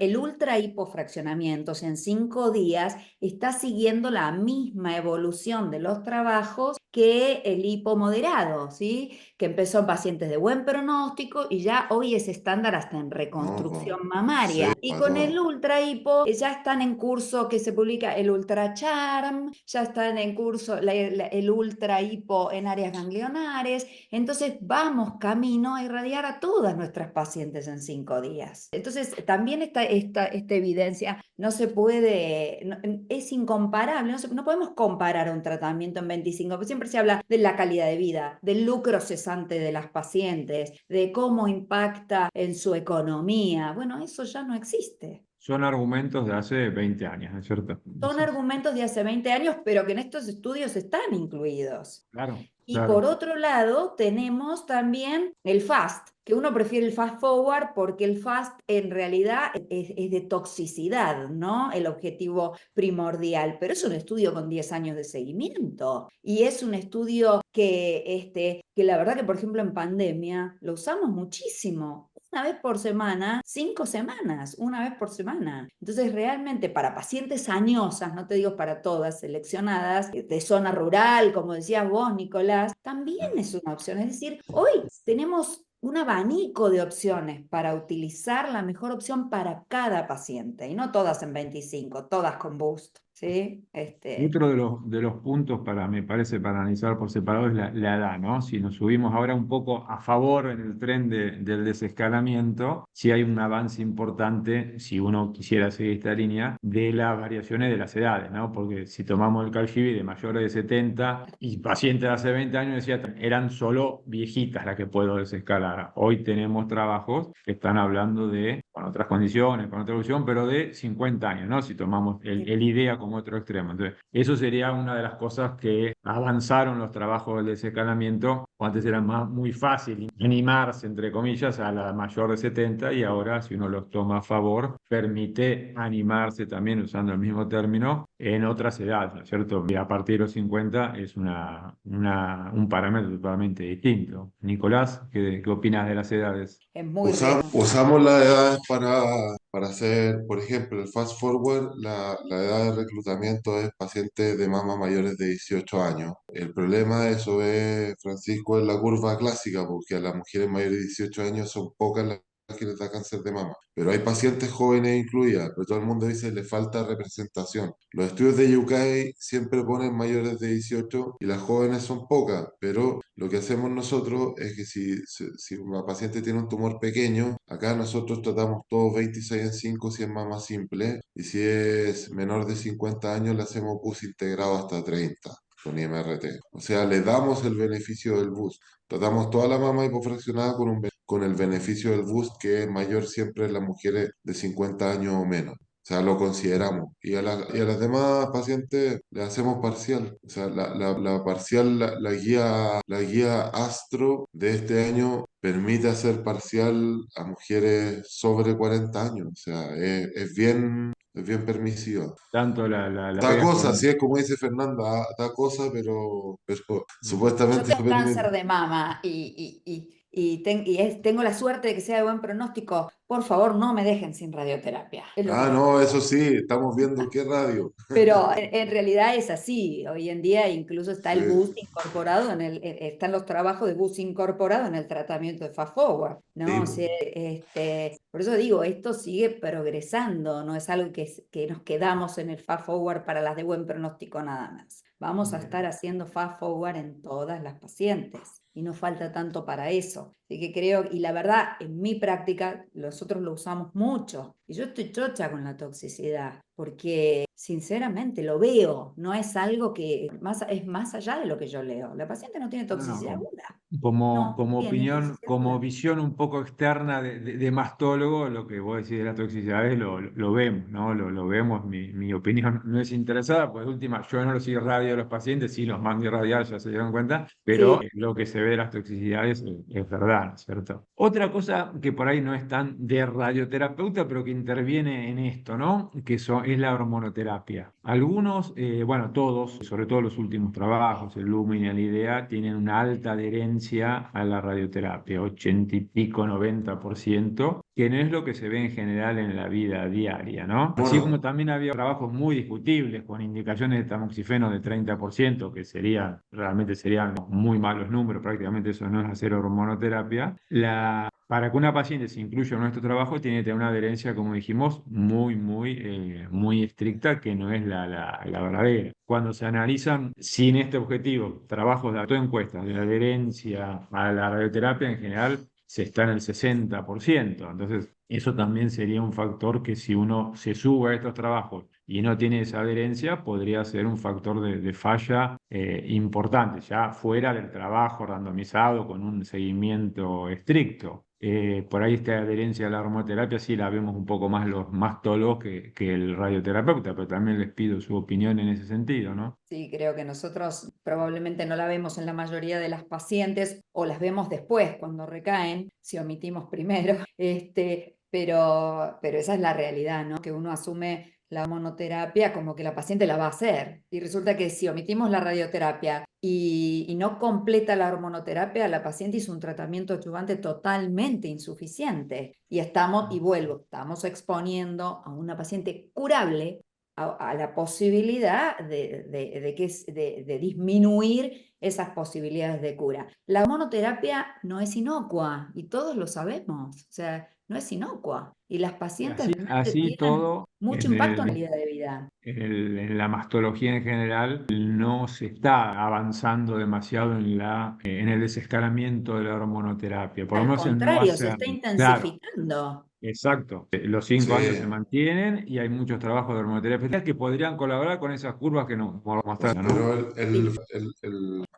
el ultra hipofraccionamiento, o sea, en 5 días, está siguiendo la misma evolución de los trabajos que el hipomoderado, ¿sí? Que empezó en pacientes de buen pronóstico y ya hoy es estándar hasta en No, reconstrucción sí, mamaria. Y a con el todo. ultra hipo ya están en curso que se publica el ultra charm, ya están en curso el ultra hipo en áreas ganglionares. Entonces vamos camino a irradiar a todas nuestras pacientes en 5 días. Entonces también esta evidencia no se puede, es incomparable, no podemos comparar un tratamiento en 25, porque siempre se habla de la calidad de vida, del lucro cesante de las pacientes, de cómo impacta en su economía. Bueno, eso ya no existe. Son argumentos de hace 20 años, ¿no es cierto? Son Entonces, argumentos de hace 20 años, pero que en estos estudios están incluidos. claro, Y por claro. otro lado, tenemos también el FAST, que uno prefiere el fast forward porque el FAST en realidad es de toxicidad, ¿no? El objetivo primordial, pero es un estudio con 10 años de seguimiento y es un estudio que la verdad que, por ejemplo, en pandemia lo usamos muchísimo. Una vez por semana, 5 semanas, una vez por semana. Entonces, realmente para pacientes añosas, no te digo para todas seleccionadas, de zona rural, como decías vos, Nicolás, también es una opción. Es decir, hoy tenemos un abanico de opciones para utilizar la mejor opción para cada paciente, y no todas en 25, todas con boost, ¿sí? Y otro de los puntos me parece, para analizar por separado es la edad, ¿no? Si nos subimos ahora un poco a favor en el tren del desescalamiento, sí hay un avance importante, si uno quisiera seguir esta línea, de las variaciones de las edades, ¿no? Porque si tomamos el Calcivi de mayores de 70 y pacientes de hace 20 años, decía, eran solo viejitas las que puedo desescalar. Hoy tenemos trabajos que están hablando con otras condiciones, con otra evolución, pero de 50 años, ¿no? Si tomamos el IDEA como otro extremo. Entonces, eso sería una de las cosas que avanzaron los trabajos del desescalamiento. Antes era muy fácil animarse, entre comillas, a la mayor de 70 y ahora, si uno los toma a favor, permite animarse también, usando el mismo término, en otras edades, ¿no es cierto? Y a partir de los 50 es un parámetro totalmente distinto. Nicolás, ¿qué opinas de las edades? Es muy real. Usamos las edades para hacer, por ejemplo, el fast forward, la edad de reclutamiento es pacientes de mama mayores de 18 años. El problema de eso es, Francisco, es la curva clásica, porque a las mujeres mayores de 18 años son pocas las que les da cáncer de mama. Pero hay pacientes jóvenes incluidas, pero todo el mundo dice que le falta representación. Los estudios de UK siempre ponen mayores de 18 y las jóvenes son pocas, pero lo que hacemos nosotros es que si una paciente tiene un tumor pequeño, acá nosotros tratamos todos 26 en 5 si es mama simple, y si es menor de 50 años le hacemos bus integrado hasta 30 con IMRT. O sea, le damos el beneficio del bus. Tratamos toda la mama hipofraccionada con el beneficio del boost, que es mayor siempre en las mujeres de 50 años o menos. O sea, lo consideramos. Y a las demás pacientes le hacemos parcial. O sea, la parcial, la guía Astro de este año permite hacer parcial a mujeres sobre 40 años. O sea, es bien es bien permisiva. Tanto la Da pegas cosa, con... sí es como dice Fernanda, da cosa, pero Yo supuestamente es tengo cáncer de mama y tengo la suerte de que sea de buen pronóstico. Por favor, no me dejen sin radioterapia. Es lo que Ah, les no, pido. eso sí, estamos viendo qué radio. Pero en realidad es así. Hoy en día incluso está Sí, el bus incorporado están los trabajos de bus incorporado en el tratamiento de fast forward, sí, ¿no? O po. sea, por eso digo, esto sigue progresando, no es algo que nos quedamos en el fast forward para las de buen pronóstico nada más. Vamos a estar haciendo fast forward en todas las pacientes y no falta tanto para eso. Así que creo, y la verdad, en mi práctica, nosotros lo usamos mucho. Y yo estoy chocha con la toxicidad, porque sinceramente lo veo, no es algo es más allá de lo que yo leo. La paciente no tiene No, no, toxicidad aguda. como No tiene opinión, toxicidad como aguda. visión un poco externa de mastólogo, lo que vos decís de la toxicidad es lo vemos, ¿no? Lo vemos, mi opinión no es interesada, pues de última, yo no los irradio a los pacientes, sí los mando irradiar, ya se dieron cuenta, pero Sí, lo que se ve de las toxicidades es verdad, ¿no es cierto? Otra cosa que por ahí no es tan de radioterapeuta, pero que interviene en esto, ¿no? Es la hormonoterapia. Algunos, bueno, todos, sobre todo los últimos trabajos, el Lumen y el IDEA, tienen una alta adherencia a la radioterapia, 80 y pico, 90%, que no es lo que se ve en general en la vida diaria, ¿no? Así como Bueno, también había trabajos muy discutibles con indicaciones de tamoxifeno de 30%, que realmente serían muy malos números, prácticamente eso no es hacer hormonoterapia. Para que una paciente se incluya en nuestro trabajo, tiene que tener una adherencia, como dijimos, muy estricta, que no es la verdadera. Cuando se analizan sin este objetivo trabajos de autoencuestas de adherencia a la radioterapia, en general se está en el 60%. Entonces, eso también sería un factor que, si uno se sube a estos trabajos y no tiene esa adherencia, podría ser un factor de falla importante, ya fuera del trabajo randomizado con un seguimiento estricto. Por ahí esta adherencia a la hormoterapia sí la vemos un poco más los mastólogos que el radioterapeuta, pero también les pido su opinión en ese sentido, ¿no? sí, creo que nosotros probablemente no la vemos en la mayoría de las pacientes o las vemos después cuando recaen, si omitimos primero, pero esa es la realidad, ¿no? Que uno asume la monoterapia como que la paciente la va a hacer. Y resulta que si omitimos la radioterapia y no completa la hormonoterapia, la paciente hizo un tratamiento adyuvante totalmente insuficiente. Estamos exponiendo a una paciente curable a la posibilidad de disminuir esas posibilidades de cura. La hormonoterapia no es inocua y todos lo sabemos, o sea, no es inocua. Y las Y pacientes así, realmente así tienen todo, mucho impacto en la calidad de vida. en la mastología en general, no se está avanzando demasiado en el desescalamiento de la hormonoterapia, por lo Al menos en no contrario, se hacer. está Claro, intensificando. exacto. Los sí. 5 años se mantienen y hay muchos trabajos de hormonoterapia especial que podrían colaborar con esas curvas que nos mostraron, ¿no? Pero Sí.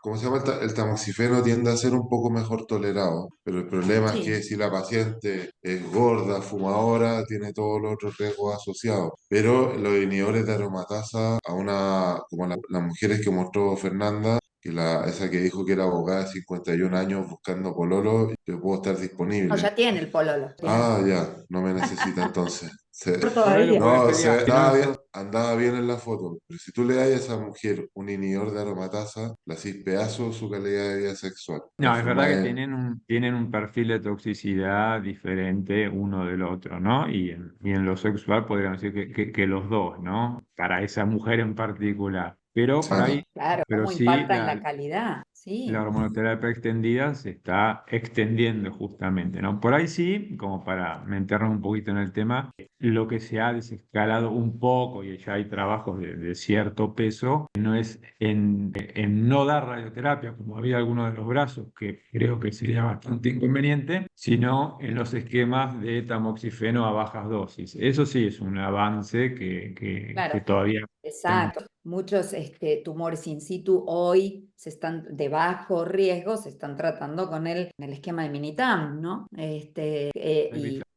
¿cómo se llama? El tamoxifeno tiende a ser un poco mejor tolerado, pero el problema es que Sí. si la paciente es gorda, fumadora, tiene todos los otros riesgos asociados. Pero los inhibidores de aromatasa, como las mujeres que mostró Fernanda, esa que dijo que era abogada de 51 años buscando pololo, yo puedo estar No, disponible. ya tiene el pololo. Tiene. Ah, ya, no me necesita entonces. Por Por ahí lo todavía. podés No, pelear, si no eso... andaba bien en la foto, pero si tú le das a esa mujer un inhibidor de aromatasa, le haces pedazo su calidad de vida sexual. No, es verdad Transforma que en... tienen un perfil de toxicidad diferente uno del otro, ¿no? Y en lo sexual podríamos decir que los dos, ¿no? Para esa mujer en particular. Pero por ahí, Claro, Claro, pero cómo sí, impacta en la calidad. la Sí. hormonoterapia extendida se está extendiendo justamente, ¿no? Por ahí sí, como para meternos un poquito en el tema, lo que se ha desescalado un poco y ya hay trabajos de cierto peso, no es en no dar radioterapia, como había algunos de los brazos, que creo que sería bastante inconveniente, sino en los esquemas de tamoxifeno a bajas dosis. Eso sí es un avance que Claro, todavía... exacto. Muchos tumores in situ hoy de bajo riesgo se están tratando con el esquema de Minitam, ¿no?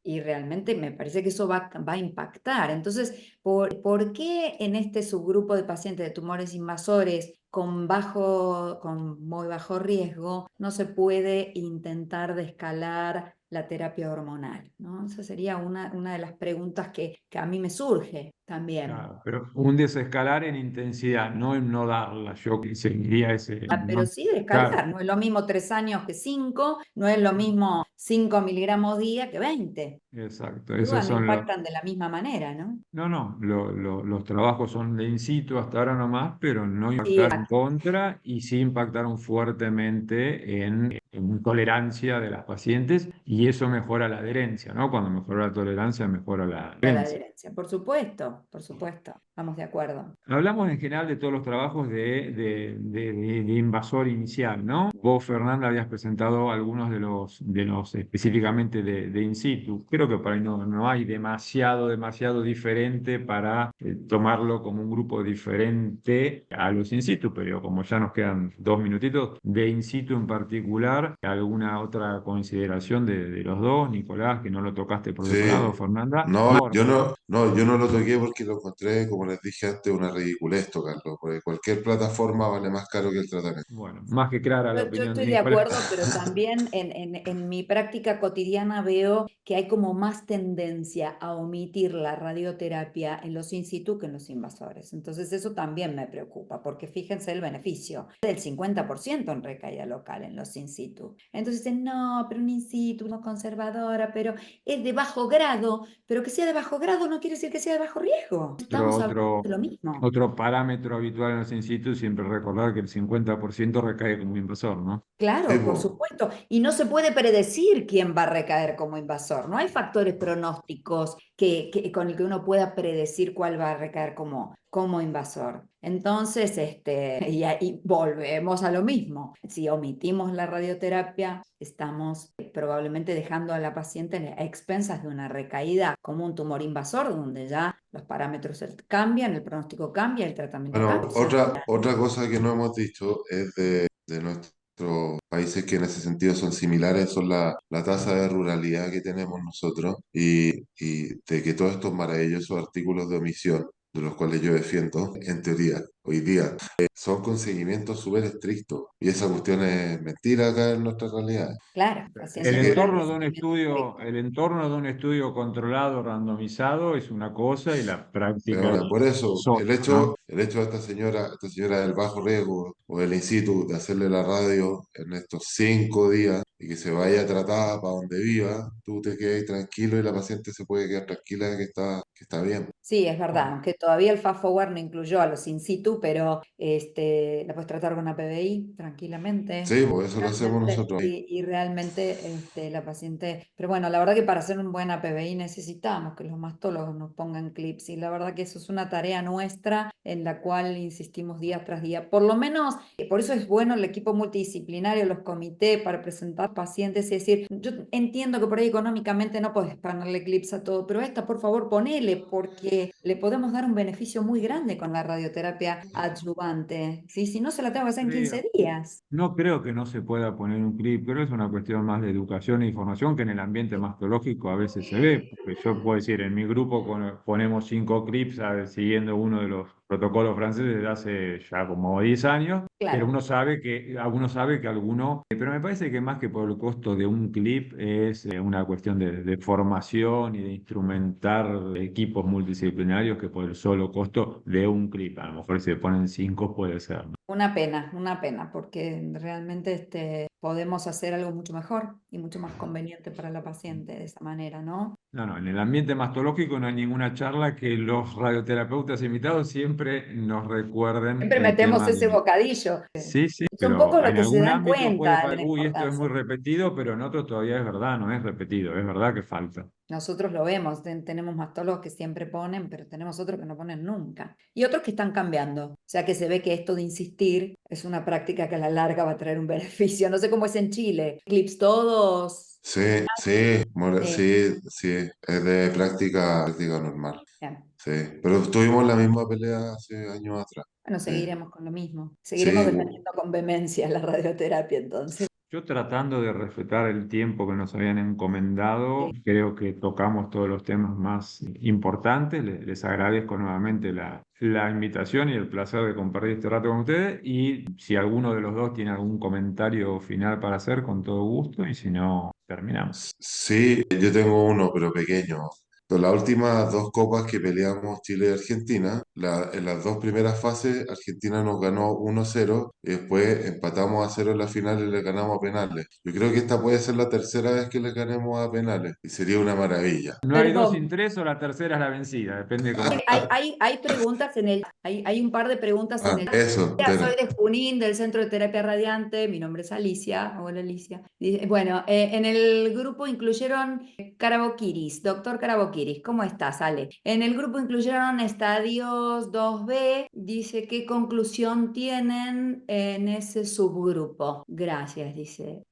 Y realmente me parece que eso va a impactar. Entonces, ¿por qué en este subgrupo de pacientes de tumores invasores con muy bajo riesgo no se puede intentar de escalar la terapia hormonal, ¿no? Esa sería una de las preguntas que a mí me surge también. Claro, pero un desescalar en intensidad, no en no darla. Yo seguiría ese, Pero ¿no? sí de Claro, escalar, no es lo mismo 3 años que 5, no es lo mismo 5 miligramos día que 20. exacto. Sin duda Esos no son los. impactan de la misma manera, ¿no? No, no, los trabajos son de in situ hasta ahora nomás, pero no Sí, impactaron contra y sí impactaron fuertemente en tolerancia de las pacientes y eso mejora la adherencia, ¿no? Cuando mejora la tolerancia, mejora la de la adherencia. adherencia, por supuesto, estamos de acuerdo. Hablamos en general de todos los trabajos de invasor inicial, ¿no? Vos, Fernanda, habías presentado algunos de los específicamente de in situ. Creo que por ahí no hay demasiado diferente para tomarlo como un grupo diferente a los in situ, pero como ya nos quedan 2 minutitos, de in situ en particular, ¿alguna otra consideración de los dos, Nicolás, que no lo tocaste por otro Sí, lado, Fernanda? no, No, yo no lo toqué porque lo encontré, como les dije antes, una ridiculez tocarlo, porque cualquier plataforma vale más caro que el tratamiento. bueno, más que clara la Yo opinión de estoy de Nicolás. acuerdo, pero también en mi práctica cotidiana veo que hay como más tendencia a omitir la radioterapia en los in situ que en los invasores. Entonces eso también me preocupa, porque fíjense el beneficio del 50% en recaída local en los in situ. Entonces dicen, no, pero un in situ, no conservadora, pero es de bajo grado, pero que sea de bajo grado no quiere decir que sea de bajo riesgo. Otro, Estamos hablando otro, de lo mismo. otro parámetro habitual en los in situ, siempre recordar que el 50% recae como invasor, ¿no? Sí, Claro, por po. supuesto. Y no se puede predecir quién va a recaer como invasor. No hay factores pronósticos con el que uno pueda predecir cuál va a recaer como invasor. Entonces, y ahí volvemos a lo mismo. Si omitimos la radioterapia, estamos probablemente dejando a la paciente a expensas de una recaída como un tumor invasor, donde ya los parámetros cambian, el pronóstico cambia, el tratamiento Bueno, cambia. otra cosa que no hemos dicho es de nuestros países que en ese sentido son similares, son la tasa de ruralidad que tenemos nosotros y de que todos estos maravillosos artículos de omisión, de los cuales yo defiendo, en teoría, hoy día, son con seguimientos súper estrictos. Y esa cuestión es mentira acá en nuestra realidad. Claro, Así pacientes que, rurales de El entorno de un estudio controlado, randomizado, es una cosa y la práctica por eso, es otra, ¿no? el hecho de esta señora del bajo riesgo o del in situ, de hacerle la radio en estos 5 días y que se vaya tratada para donde viva, tú te quedes tranquilo y la paciente se puede quedar tranquila de que está bien. Sí, es verdad, Bueno, aunque todavía el Fast Forward no incluyó a los in situ, pero la puedes tratar con una PBI tranquilamente. Sí, pues eso lo hacemos Realmente, nosotros. y realmente la paciente, pero bueno, la verdad que para hacer un buena PBI necesitamos que los mastólogos nos pongan clips y la verdad que eso es una tarea nuestra en la cual insistimos día tras día. Por lo menos, por eso es bueno el equipo multidisciplinario, los comités para presentar pacientes y decir, yo entiendo que por ahí económicamente no podés ponerle clips a todo, pero esta por favor ponele porque le podemos dar un beneficio muy grande con la radioterapia adyuvante. ¿Sí? Si no, se la tengo que hacer en creo. 15 días. No creo que no se pueda poner un clip, creo que es una cuestión más de educación e información que en el ambiente mastológico a veces se ve, porque yo puedo decir, en mi grupo ponemos 5 clips siguiendo uno de los protocolos franceses desde hace ya como 10 años, pero Claro. uno sabe que alguno, pero me parece que más que por el costo de un clip es una cuestión de formación y de instrumentar equipos multidisciplinarios que por el solo costo de un clip, a lo mejor si se ponen 5 puede ser, ¿no? Una pena, porque realmente podemos hacer algo mucho mejor y mucho más conveniente para la paciente de esa manera, ¿no? No, no, en el ambiente mastológico no hay ninguna charla que los radioterapeutas invitados siempre nos recuerden Siempre el metemos tema ese de. bocadillo. Sí, sí, Son pero pocos los en que se algún dan ámbito puede cuenta de faltar, la uy, esto es muy importancia. repetido, pero en otros todavía es verdad, no es repetido, es verdad que falta. Nosotros lo vemos, tenemos mastólogos que siempre ponen, pero tenemos otros que no ponen nunca. Y otros que están cambiando. O sea que se ve que esto de insistir es una práctica que a la larga va a traer un beneficio. No sé cómo es en Chile. Clips todos. Sí, sí, Sí, sí, sí, es de práctica normal. bien. Sí, pero tuvimos la misma pelea hace años atrás. Bueno, Sí, seguiremos con lo mismo. Seguiremos sí, defendiendo con vehemencia la radioterapia entonces. Yo tratando de respetar el tiempo que nos habían encomendado, Sí. creo que tocamos todos los temas más importantes. Les agradezco nuevamente la invitación y el placer de compartir este rato con ustedes. Y si alguno de los dos tiene algún comentario final para hacer, con todo gusto. Y si no, terminamos. Sí, yo tengo uno, pero pequeño. Las últimas dos copas que peleamos Chile y Argentina, en las dos primeras fases, Argentina nos ganó 1-0 y después empatamos a 0 en la final y le ganamos a penales. Yo creo que esta puede ser la tercera vez que le ganemos a penales y sería una maravilla. No hay dos Perdón. sin tres o la tercera es la vencida, depende de cómo. Hay preguntas hay un par de preguntas en el Eso, Soy de Junín, del Centro de Terapia Radiante. Mi nombre es Alicia. Hola, Alicia. Bueno, en el grupo incluyeron Caraboquiris, doctor Caraboquiris. ¿Cómo estás, Ale? En el grupo incluyeron estadios 2B. Dice, ¿qué conclusión tienen en ese subgrupo? Gracias, dice.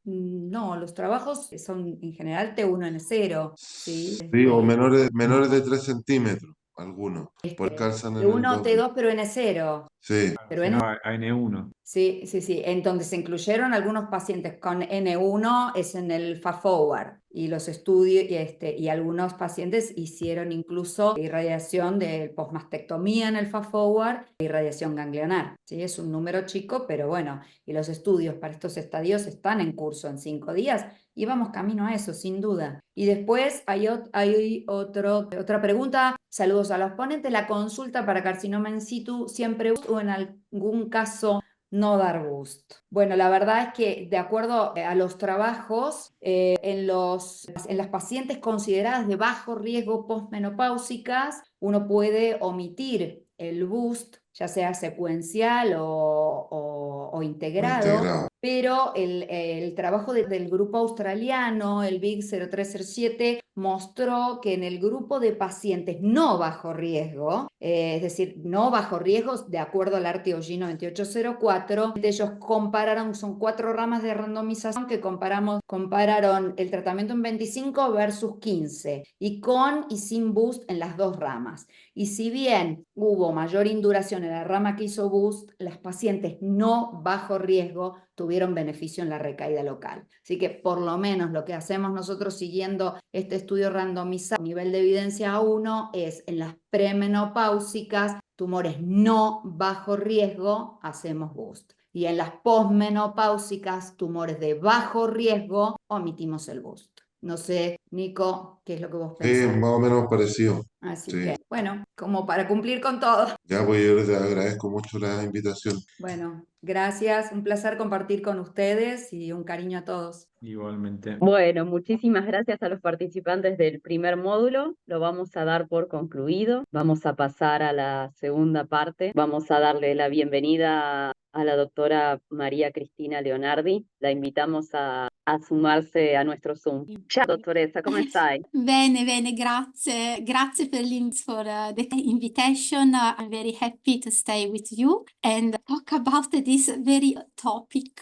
No, los trabajos son en general T1N0, ¿sí? Sí, o menores de 3 centímetros, algunos, pues calzan en el T1, 2. T2, pero N0. Sí, Pero Si no, a N1. Sí, sí, sí. En donde se incluyeron algunos pacientes con N1 es en el Fast Forward y los estudios y algunos pacientes hicieron incluso irradiación de posmastectomía en el Fast Forward e irradiación ganglionar. ¿Sí? Es un número chico, pero bueno, y los estudios para estos estadios están en curso en 5 días y vamos camino a eso, sin duda. Y después hay otra pregunta. Saludos a los ponentes. La consulta para carcinoma in situ siempre o en algún caso no dar boost. Bueno, la verdad es que de acuerdo a los trabajos, en las pacientes consideradas de bajo riesgo postmenopáusicas, uno puede omitir el boost, ya sea secuencial o integrado. integrado. Pero el trabajo del grupo australiano, el Big 0307, mostró que en el grupo de pacientes no bajo riesgo, es decir, no bajo riesgos de acuerdo al RTOG 9804, ellos compararon, son 4 ramas de randomización que compararon el tratamiento en 25 versus 15 y con y sin boost en las 2 ramas. Y si bien hubo mayor induración en la rama que hizo boost, las pacientes no bajo riesgo tuvieron beneficio en la recaída local. Así que por lo menos lo que hacemos nosotros siguiendo este estudio randomizado, nivel de evidencia 1, es en las premenopáusicas, tumores no bajo riesgo, hacemos boost. Y en las posmenopáusicas, tumores de bajo riesgo, omitimos el boost. No sé, Nico, ¿qué es lo que vos Sí, pensás? más o menos parecido. Así Sí. que, bueno, como para cumplir con todo. Ya, pues yo les agradezco mucho la invitación. Bueno, gracias, un placer compartir con ustedes y un cariño a todos. Igualmente. Bueno, muchísimas gracias a los participantes del primer módulo. Lo vamos a dar por concluido. Vamos a pasar a la segunda parte. Vamos a darle la bienvenida a la doctora María Cristina Leonardi. La invitamos a sumarse a nuestro Zoom. Ciao, dottoressa, come stai? Bene, bene, grazie. Grazie per for the invitation. I'm very happy to stay with you and talk about this very topic,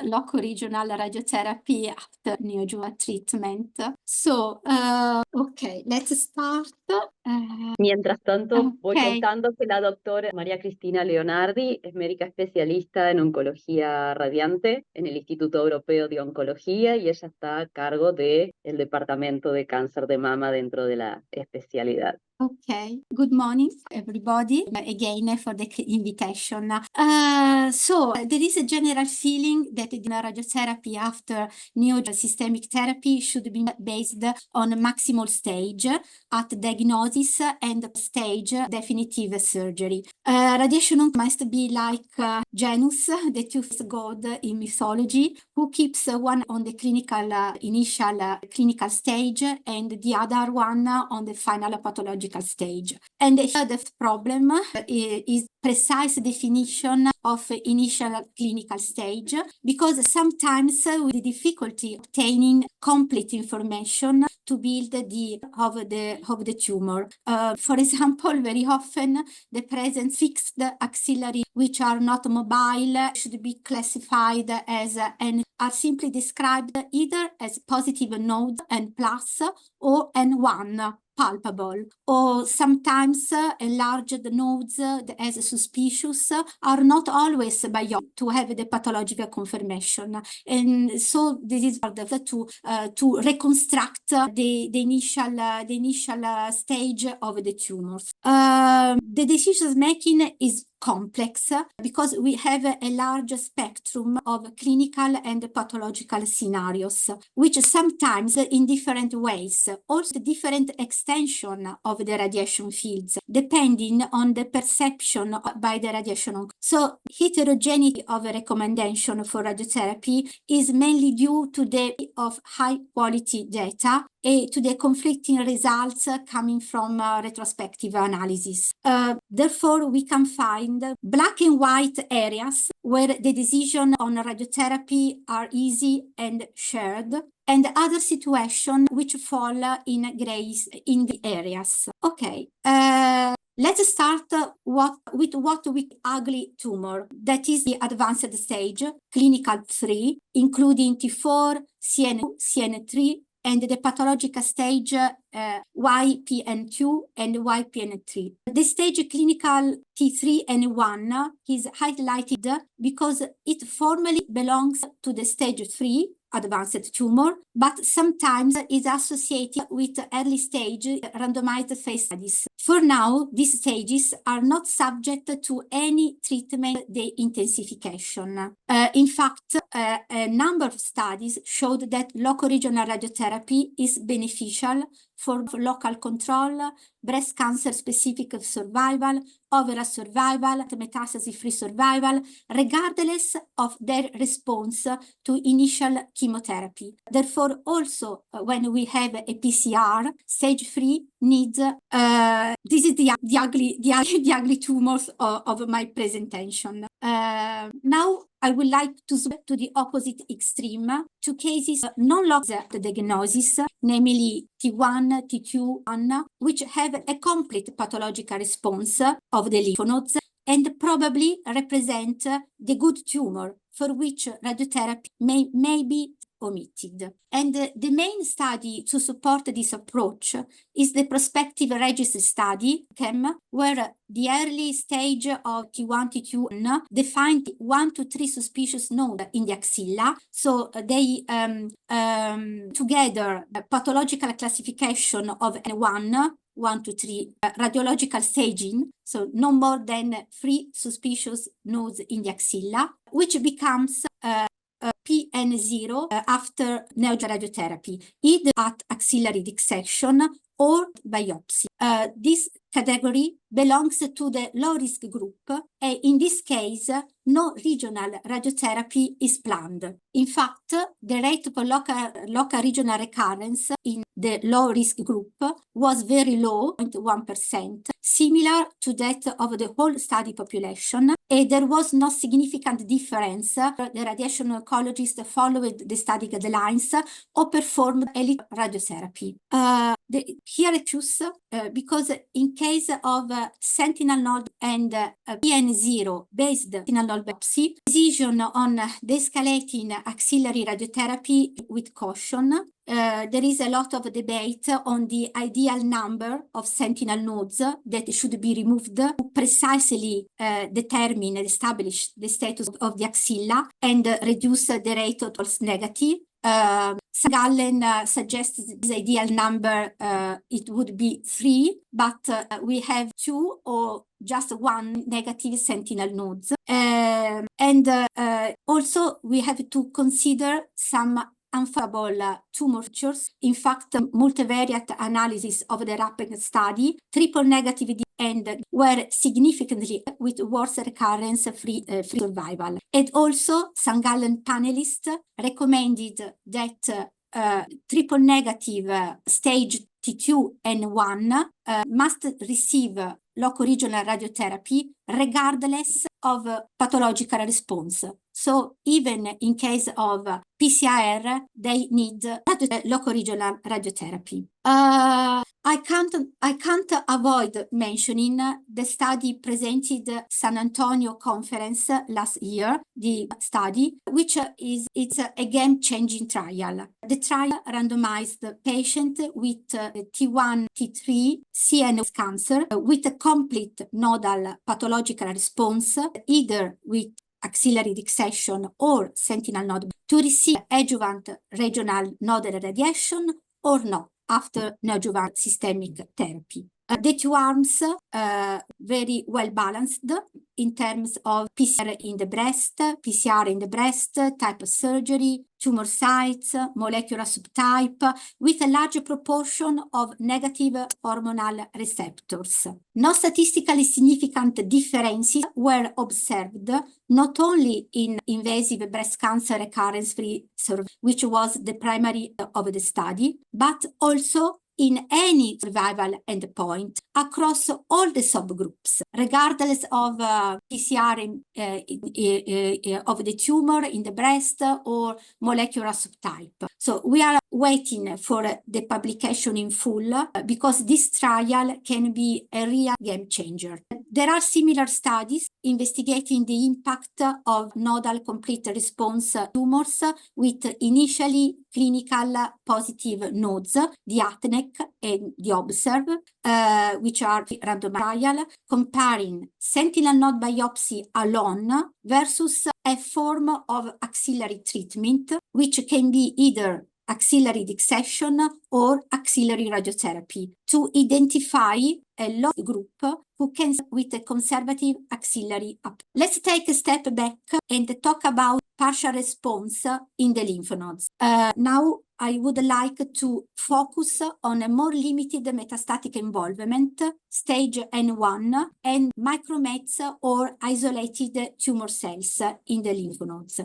local regional radiotherapy after neoadjuvant treatment. So, okay, let's start. Mientras tanto, voy Ok. contando que la doctora María Cristina Leonardi es médica especialista en oncología radiante en el Instituto Europeo de Oncología y ella está a cargo del departamento de cáncer de mama dentro de la especialidad. Okay, good morning, everybody. Again, for the invitation. So there is a general feeling that the radiotherapy after neosystemic therapy should be based on maximal stage at diagnosis and stage definitive surgery. Radiation must be like Janus, the tooth god in mythology, who keeps one on the initial clinical stage and the other one on the final pathological stage. And here the problem is precise definition of initial clinical stage, because sometimes with the difficulty obtaining complete information to build of the tumor. For example, very often the present fixed axillary which are not mobile should be classified as and are simply described either as positive node and plus or N1 palpable, or sometimes enlarged nodes as suspicious are not always biopsy to have the pathological confirmation. And so this is to reconstruct the initial stage of the tumors. The decision making is complex because we have a large spectrum of clinical and pathological scenarios, which sometimes in different ways, also different extension of the radiation fields, depending on the perception by the radiation. So heterogeneity of a recommendation for radiotherapy is mainly due to the of high quality data and to the conflicting results coming from retrospective analysis. Therefore, we can find black and white areas where the decision on radiotherapy are easy and shared, and other situations which fall in grays in the areas. Okay. Let's start with ugly tumor, that is the advanced stage, clinical 3, including T4, CN3, and the pathological stage YPN2 and YPN3. The stage clinical T3 and 1 is highlighted because it formally belongs to the stage 3 advanced tumor, but sometimes is associated with early stage randomized phase studies. For now, these stages are not subject to any treatment de-intensification. In fact, a number of studies showed that local regional radiotherapy is beneficial for local control, breast cancer specific survival, overall survival, metastasis-free survival, regardless of their response to initial chemotherapy. Therefore, also when we have a PCR, stage 3 needs, this is the ugly tumors of my presentation. Now, I would like to switch to the opposite extreme, two cases non-locked diagnosis, namely T1, T2, which have a complete pathological response of the lymph nodes and probably represent the good tumor for which radiotherapy may be omitted. And the main study to support this approach is the prospective registry study, CHEM, where the early stage of T1, T2 defined 1 to 3 suspicious nodes in the axilla. So they together pathological classification of N1, 1 to 3 radiological staging, so no more than 3 suspicious nodes in the axilla, which becomes PN0 after neuroradiotherapy, either at axillary dissection or biopsy. This category belongs to the low-risk group, and in this case, no regional radiotherapy is planned. In fact, the rate of local regional recurrence in the low-risk group was very low, 0.1%, similar to that of the whole study population, and there was no significant difference. The radiation oncologist followed the study guidelines or performed elite radiotherapy. Here I choose because in case of sentinel node and PN0 based sentinel node biopsy, decision on de-escalating axillary radiotherapy with caution. There is a lot of debate on the ideal number of sentinel nodes that should be removed to precisely determine and establish the status of the axilla and reduce the rate of false negative. St. Gallen suggests this ideal number, it would be 3, but we have 2 or just 1 negative sentinel nodes. And also we have to consider some unfavorable tumor features. In fact, multivariate analysis of the RAPID study, triple negative and were significantly with worse recurrence-free survival. And also, St. Gallen panelists recommended that triple negative stage T2 and 1 must receive local regional radiotherapy regardless of pathological response. So even in case of PCR, they need local regional radiotherapy. I can't avoid mentioning the study presented San Antonio conference last year, the study, which it's a game-changing trial. The trial randomized patient with T1, T3 CNS cancer with a complete nodal pathological response, either with axillary dissection or sentinel node, to receive adjuvant regional nodal radiation or not after neoadjuvant systemic therapy. The two arms very well balanced in terms of PCR in the breast, type of surgery, tumor sites, molecular subtype, with a large proportion of negative hormonal receptors. No statistically significant differences were observed, not only in invasive breast cancer recurrence-free survival, which was the primary of the study, but also in any survival endpoint across all the subgroups, regardless of PCR of the tumor in the breast or molecular subtype. So we are waiting for the publication in full because this trial can be a real game changer. There are similar studies investigating the impact of nodal complete response tumors with initially clinical positive nodes, the ATNEC and the OBSERVE, which are randomized trial, comparing sentinel node biopsy alone versus a form of axillary treatment, which can be either axillary dissection or axillary radiotherapy, to identify a low group who can with a conservative axillary approach. Let's take a step back and talk about partial response in the lymph nodes. Now I would like to focus on a more limited metastatic involvement, stage N1, and micromets or isolated tumor cells in the lymph nodes.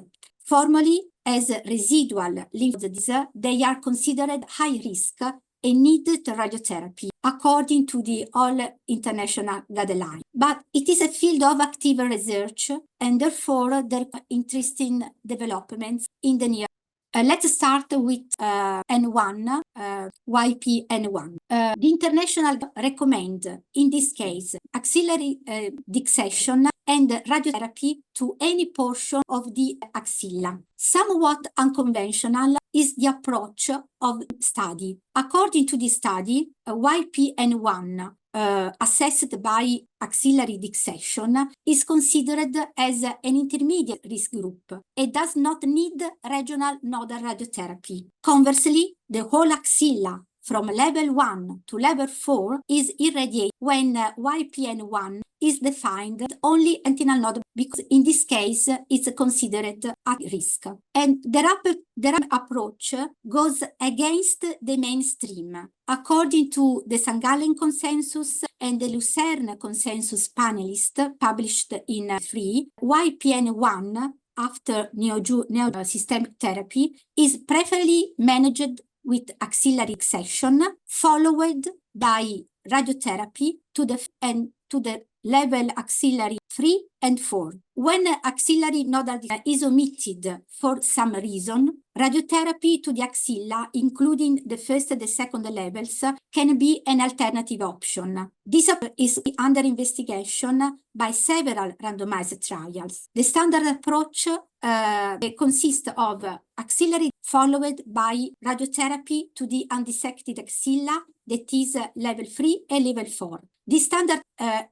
Formally, as residual lymph nodes, they are considered high risk and needed radiotherapy according to the all international guidelines. But it is a field of active research, and therefore there are interesting developments in the near. Let's start with N1, YPN1. The international recommend, in this case, axillary dissection and radiotherapy to any portion of the axilla. Somewhat unconventional is the approach of study. According to the study, YPN1 assessed by axillary dissection is considered as an intermediate risk group and does not need regional nodal radiotherapy. Conversely, the whole axilla from level 1 to level 4 is irradiated when YPN1 is defined only sentinel node, because in this case it's considered at risk. And their approach goes against the mainstream. According to the St. Gallen consensus and the Lucerne consensus panelists published in 3, YPN1 after neosystemic therapy is preferably managed with axillary dissection, followed by radiotherapy to the level axillary 3 and 4. When axillary nodal is omitted for some reason, radiotherapy to the axilla, including the first and the second levels, can be an alternative option. This is under investigation by several randomized trials. The standard approach consists of axillary followed by radiotherapy to the undissected axilla, that is level 3 and level 4. This standard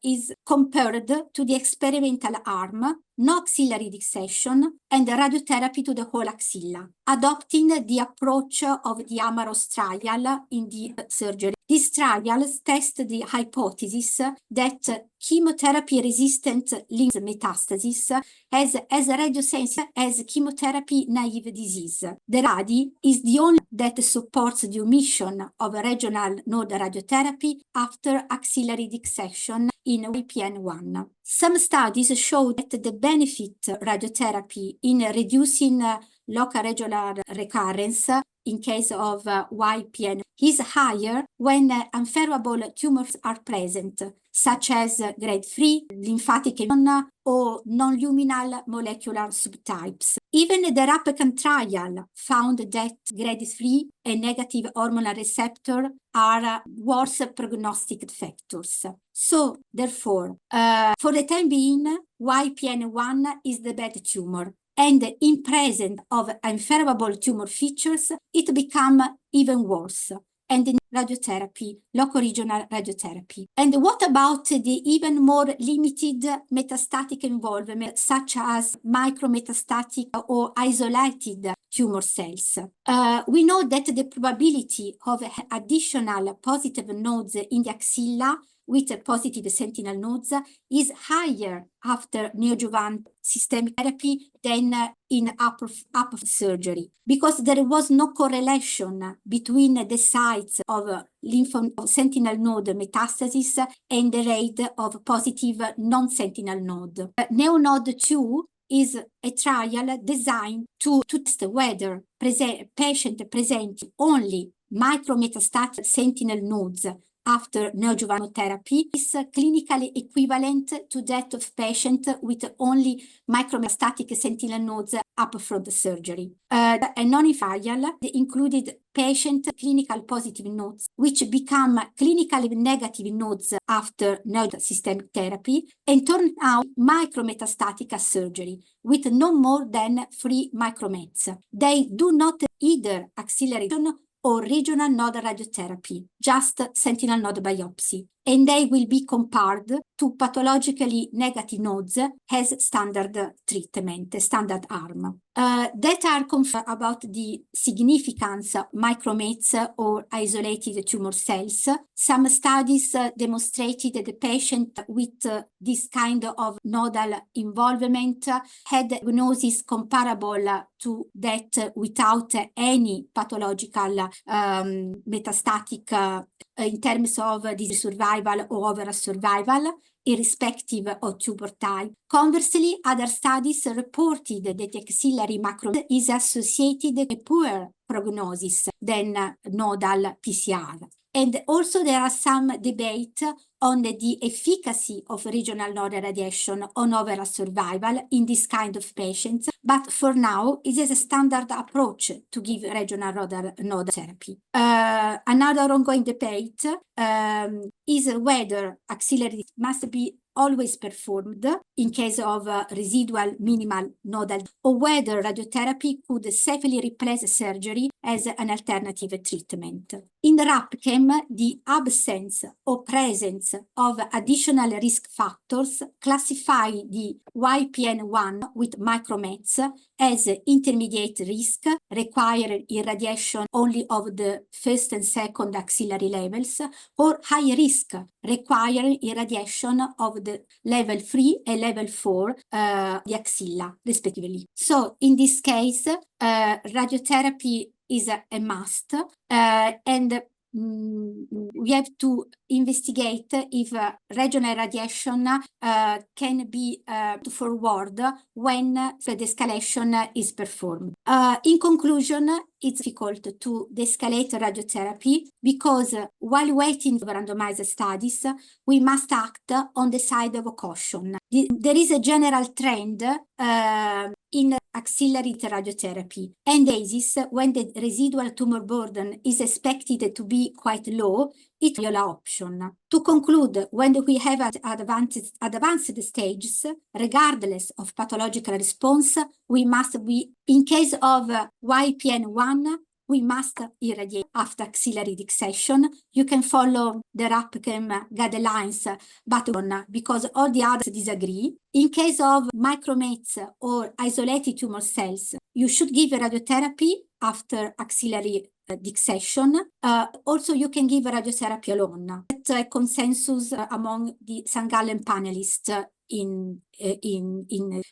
is compared to the experimental arm, no axillary dissection, and radiotherapy to the whole axilla, adopting the approach of the Amaros trial in the surgery. These trials test the hypothesis that chemotherapy-resistant lymph metastasis has as radiosensitive as chemotherapy-naive disease. The RADI is the only that supports the omission of regional node radiotherapy after axillary dissection in YPN1. Some studies show that the benefit radiotherapy in reducing local regional recurrence in case of YPN is higher when unfavorable tumors are present, such as grade 3, lymphatic or non-luminal molecular subtypes. Even the RAPECAN trial found that grade 3 and negative hormonal receptor are worse prognostic factors. So, therefore, for the time being, YPN1 is the bad tumor. And in presence of unfavorable tumor features, it becomes even worse. And in radiotherapy, local regional radiotherapy. And what about the even more limited metastatic involvement, such as micrometastatic or isolated tumor cells? We know that the probability of additional positive nodes in the axilla with a positive sentinel nodes is higher after neoadjuvant systemic therapy than in upper surgery, because there was no correlation between the size of sentinel node metastasis and the rate of positive non-sentinel node. NeoNode 2 is a trial designed to test whether patient presenting only micrometastatic sentinel nodes after neoadjuvant therapy is clinically equivalent to that of patient with only micrometastatic sentinel nodes upfront surgery. A non-trial included patient clinical positive nodes, which become clinically negative nodes after neoadjuvant systemic therapy and turn out micrometastatic surgery with no more than 3 micromets. They do not either acceleration or regional node radiotherapy, just sentinel node biopsy, and they will be compared to pathologically negative nodes as standard treatment, standard arm. Data are confirmed about the significance of micromets or isolated tumor cells. Some studies demonstrated that the patient with this kind of nodal involvement had diagnosis comparable to that without any pathological metastatic in terms of disease survival or overall survival, irrespective of tumor type. Conversely, other studies reported that the axillary macro is associated with poor prognosis than nodal PCR. And also there are some debate on the efficacy of regional node radiation on overall survival in this kind of patients. But for now, it is a standard approach to give regional node therapy. Another ongoing debate is whether axillary must be always performed in case of residual minimal nodal, or whether radiotherapy could safely replace surgery as an alternative treatment. In the RAPChem, the absence or presence of additional risk factors classify the YPN1 with micromets as intermediate risk, requiring irradiation only of the first and second axillary levels, or high risk, requiring irradiation of the level 3 and level 4 the axilla, respectively. So in this case, radiotherapy is a must, and we have to investigate if regional radiation can be forward when the de-escalation is performed. In conclusion, it's difficult to de-escalate radiotherapy because while waiting for randomized studies, we must act on the side of caution. There is a general trend in axillary radiotherapy and cases when the residual tumor burden is expected to be quite low, it's an option. To conclude, when we have advanced stages, regardless of pathological response, we must be, in case of YPN1, we must irradiate after axillary dissection. You can follow the RAPChem guidelines, but because all the others disagree. In case of micromets or isolated tumor cells, you should give radiotherapy after axillary dissection. Also, you can give radiotherapy alone. It's a consensus among the St. Gallen panelists in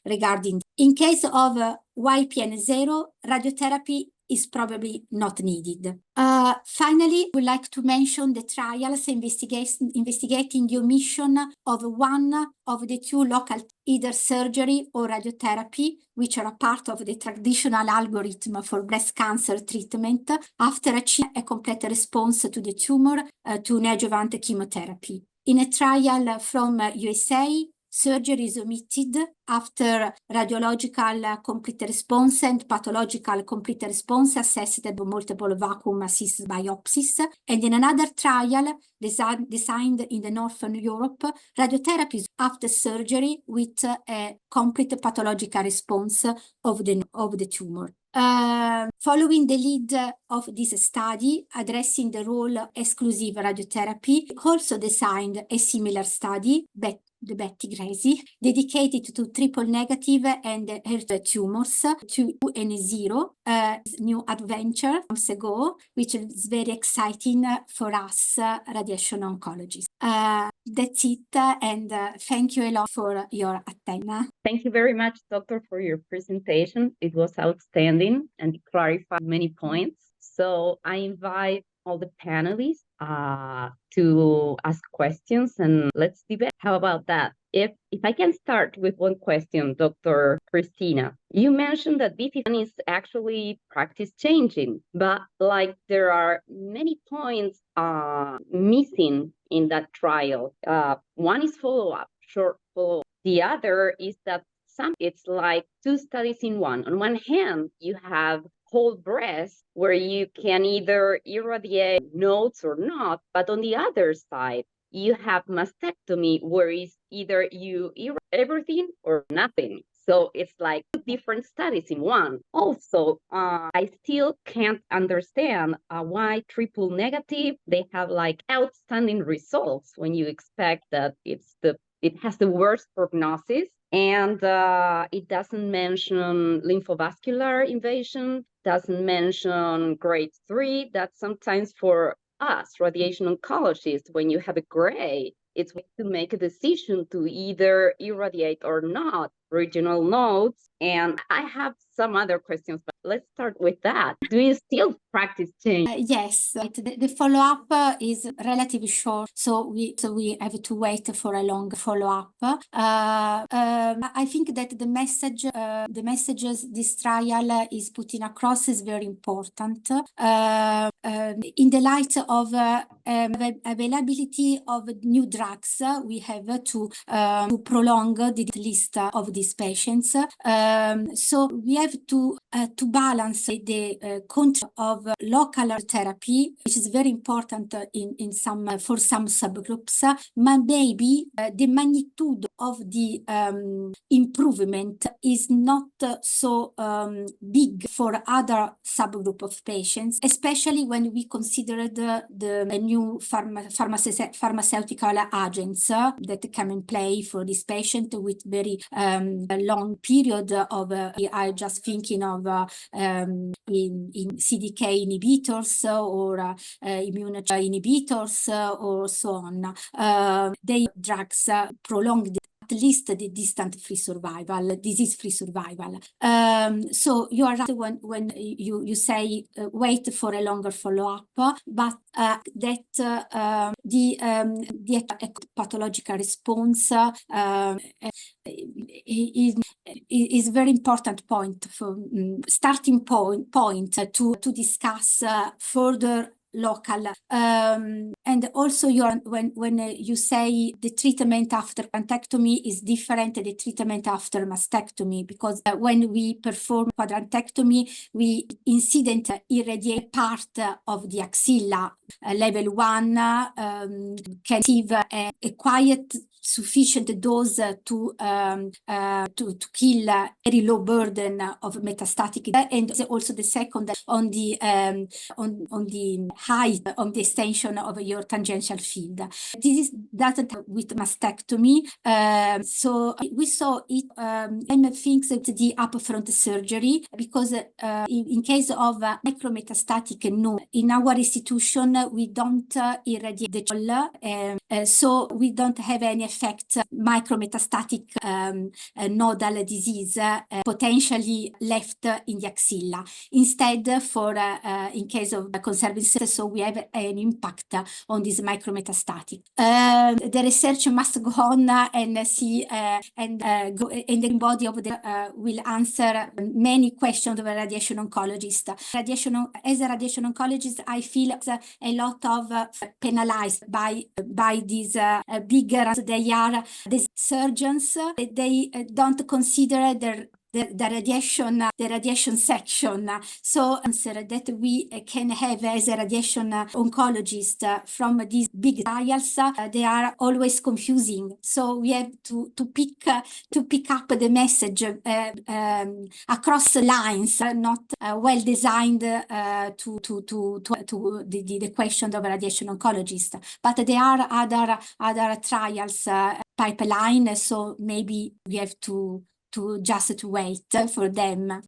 regarding. In case of YPN0, radiotherapy is probably not needed. Finally, we'd like to mention the trials investigating the omission of one of the two local, either surgery or radiotherapy, which are a part of the traditional algorithm for breast cancer treatment after achieving a complete response to the tumor to neoadjuvant chemotherapy. In a trial from USA, surgery is omitted after radiological complete response and pathological complete response assessed by multiple vacuum assisted biopsies. And in another trial designed in the Northern Europe, radiotherapy after surgery with a complete pathological response of the tumor. Following the lead of this study addressing the role of exclusive radiotherapy, also designed a similar study, but the Betty Grassi, dedicated to triple negative and HER2 tumors, 2 and 0, new adventure months ago, which is very exciting for us radiation oncologists. That's it, and thank you a lot for your attention. Thank you very much, Doctor, for your presentation. It was outstanding and clarified many points. So I invite all the panelists to ask questions and let's debate. How about that? If I can start with one question, Dr. Cristina, you mentioned that B51 is actually practice changing, but like there are many points missing in that trial. One is follow-up, short follow-up. The other is that it's like two studies in one. On one hand, you have whole breast where you can either irradiate nodes or not, but on the other side, you have mastectomy where it's either you irradiate everything or nothing. So it's like two different studies in one. Also, I still can't understand why triple negative, they have like outstanding results when you expect that it has the worst prognosis. And it doesn't mention lymphovascular invasion, doesn't mention grade 3. That sometimes for us, radiation oncologists, when you have a gray, it's to make a decision to either irradiate or not regional nodes. And I have some other questions, but let's start with that. Do you still practice change? Yes, the follow-up is relatively short, so we have to wait for a long follow-up. I think that the messages this trial is putting across is very important. In the light of availability of new drugs, we have to prolong the list of these patients. So we have to balance the control of local therapy, which is very important for some subgroups, but maybe the magnitude of the improvement is not so big for other subgroup of patients, especially when we consider the new pharmaceutical agents that come in play for this patient with very long period of I just thinking of in CDK inhibitors or immune inhibitors or so on. They drugs prolong at least the disease-free survival. So you are right when you say wait for a longer follow-up, but that the pathological response is very important point for starting point to discuss further local and also when you say the treatment after quadrantectomy is different than the treatment after mastectomy, because when we perform quadrantectomy we incident irradiate part of the axilla. Level 1 can achieve a quiet sufficient dose to kill a very low burden of metastatic, and also the second on the height of the extension of your tangential field. This doesn't with mastectomy. So we saw it and things that the upfront surgery, because in case of micrometastatic node in our institution we don't irradiate the child, so we don't have any effect micrometastatic nodal disease potentially left in the axilla. Instead, for in case of conserving cells, so we have an impact on this micrometastatic. The research must go on and see and go in the body of the will answer many questions of a radiation oncologist. As a radiation oncologist, I feel a lot of penalized by these bigger. They are the surgeons. They don't consider their the radiation section. So answer that we can have as a radiation oncologist from these big trials, they are always confusing. So we have to pick up the message across the lines, not well designed to the question of a radiation oncologist. But there are other trials pipeline, so maybe we have to wait for them.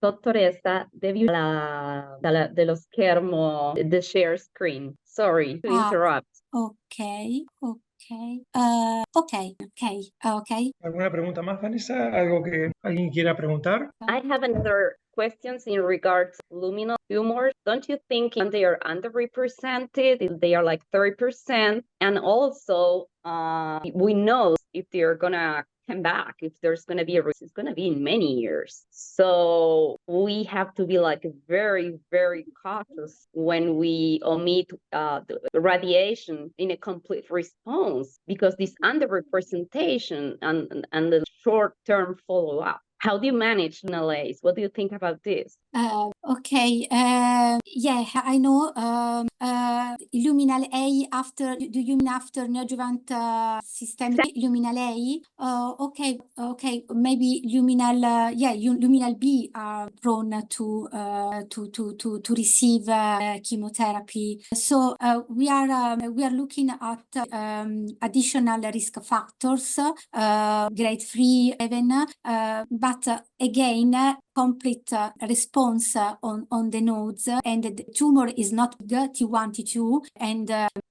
Dottoressa, devi dello schermo, the share screen. Sorry to interrupt. Okay. ¿Alguna pregunta más, Vanessa? ¿Algo que alguien quiera preguntar? I have another questions in regards to luminal tumors. Don't you think they are underrepresented? If they are like 30%, and also we know if they're gonna come back, if there's gonna be it's gonna be in many years. So we have to be like very, very cautious when we omit the radiation in a complete response, because this underrepresentation and the short-term follow-up. How do you manage LAs? What do you think about this? Okay. Yeah, I know. Luminal A after, do you mean after neoadjuvant systemic luminal A? Okay. Maybe luminal, luminal B are prone to receive chemotherapy. So we are looking at additional risk factors, grade 3 even, but again, complete response on the nodes, and the tumor is not T1, T2, and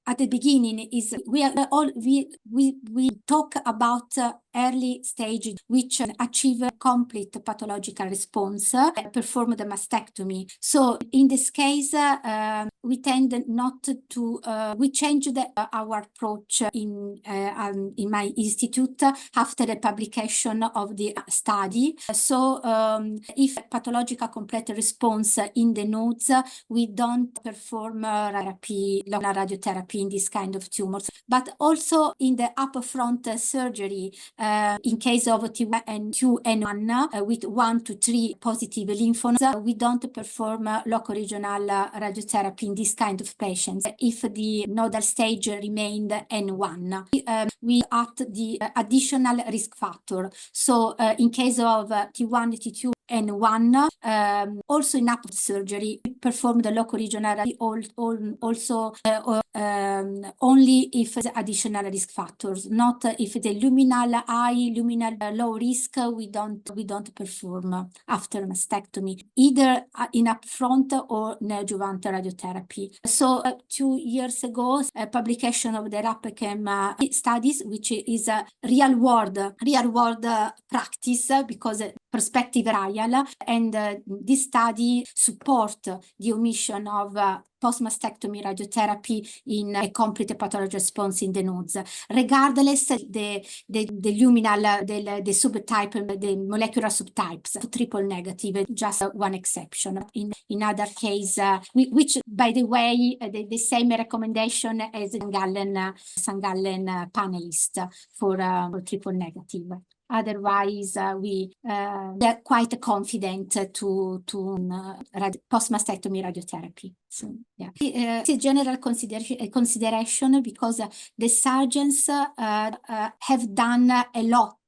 at the beginning is we talk about early stage which achieve complete pathological response, perform the mastectomy. So in this case, we tend not to we changed our approach in my institute after the publication of the study. So if pathological complete response in the nodes, we don't perform radiotherapy in this kind of tumors. But also in the upfront surgery, in case of T2 and 1 with 1 to 3 positive lymph nodes, we don't perform locoregional radiotherapy in this kind of patients if the nodal stage remained N1. We add the additional risk factor. So in case of T1, T2, and 1, also in upfront surgery, we perform the locoregional also only if the additional risk factors, not if the luminal high, luminal low risk, we don't perform after mastectomy, either in upfront or neoadjuvant radiotherapy. So 2 years ago, a publication of the RAPChem studies, which is a real world practice, because prospective trial, and this study support the omission of post-mastectomy radiotherapy in a complete pathologic response in the nodes, regardless the luminal, the subtype, the molecular subtypes, triple negative, just one exception. In other case, which by the way, the same recommendation as St. Gallen panelist for triple negative. Otherwise, we are quite confident to post-mastectomy radiotherapy. So, yeah, it's a general consideration because the surgeons have done a lot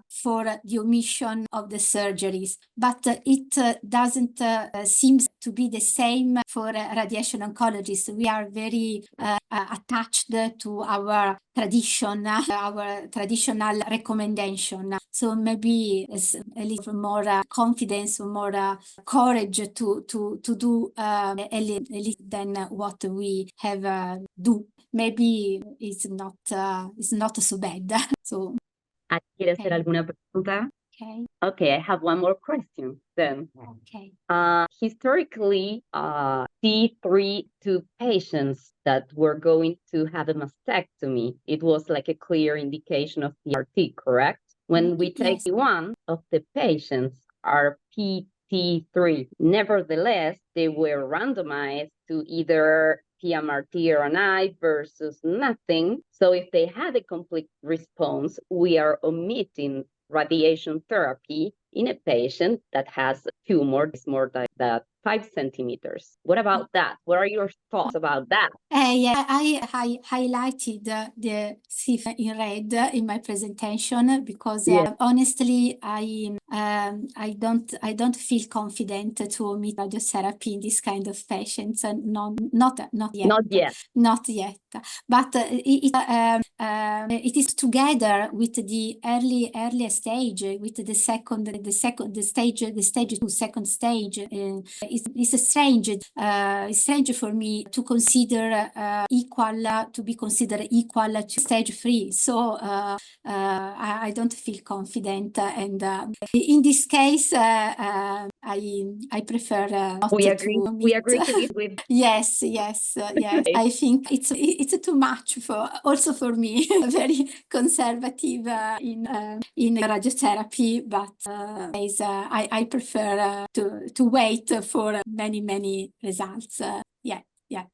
for the omission of the surgeries, but it doesn't seem to be the same for radiation oncologists. We are very attached to our tradition, our traditional recommendation. So maybe it's a little more confidence, more courage to do a little than what we have do. Maybe it's not so bad. So. ¿Quieres hacer alguna pregunta? Okay, I have one more question then. Okay. Historically, T3 patients that were going to have a mastectomy, it was like a clear indication of PRT, correct? When we take one of the patients are PT3, nevertheless, they were randomized to either PMRT-RNI versus nothing. So if they had a complete response, we are omitting radiation therapy in a patient that has a tumor that's more than 5 centimeters. What about that? What are your thoughts about that? Yeah, I highlighted the CIF in red in my presentation because honestly, I don't feel confident to omit radiotherapy in this kind of patients. Not yet. Not yet. Not yet. But it is together with the early stage, with the stage 2, second stage. It's strange for me to consider to be considered equal to stage 3. So I don't feel confident, and in this case, I prefer not We to agree. omit. We agree to this with. Yes. I think it's too much also for me. Very conservative in radiotherapy, but I prefer to wait for many results.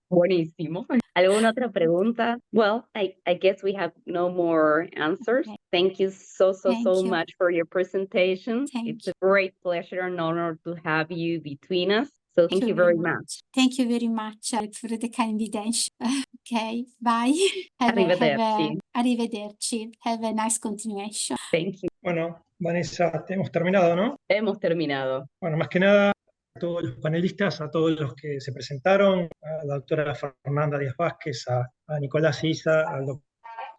Buenísimo. ¿Alguna otra pregunta? Well, I guess we have no more answers. Okay. Thank you so Thank you. much for your presentation. Thank It's a great pleasure and honor to have you between us. So thank you very much. Thank you very much for the kind invitation. Okay, bye. Arrivederci. Arrivederci. Have a nice continuation. Thank you. Bueno, Vanessa, hemos terminado, ¿no? Hemos terminado. Bueno, más que nada, a todos los panelistas, a todos los que se presentaron, a la doctora Fernanda Díaz Vázquez, a Nicolás Isa, por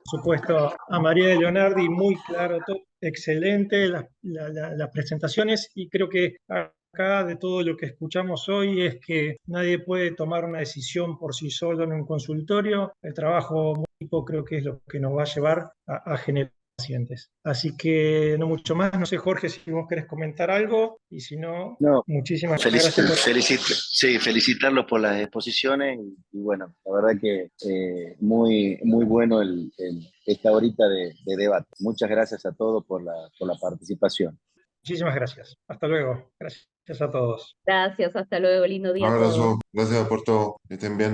supuesto, a María de Leonardi, muy claro, todo, excelente las presentaciones, y creo que acá de todo lo que escuchamos hoy es que nadie puede tomar una decisión por sí solo en un consultorio. El trabajo en equipo creo que es lo que nos va a llevar a generar pacientes. Así que no mucho más. No sé, Jorge, si vos querés comentar algo, y si no, muchísimas gracias. Felicitarlos por las exposiciones y bueno, la verdad que muy bueno esta horita de debate. Muchas gracias a todos por la participación. Muchísimas gracias. Hasta luego. Gracias a todos. Gracias, hasta luego. Lindo día Un a todos. abrazo, gracias por todo, que estén bien.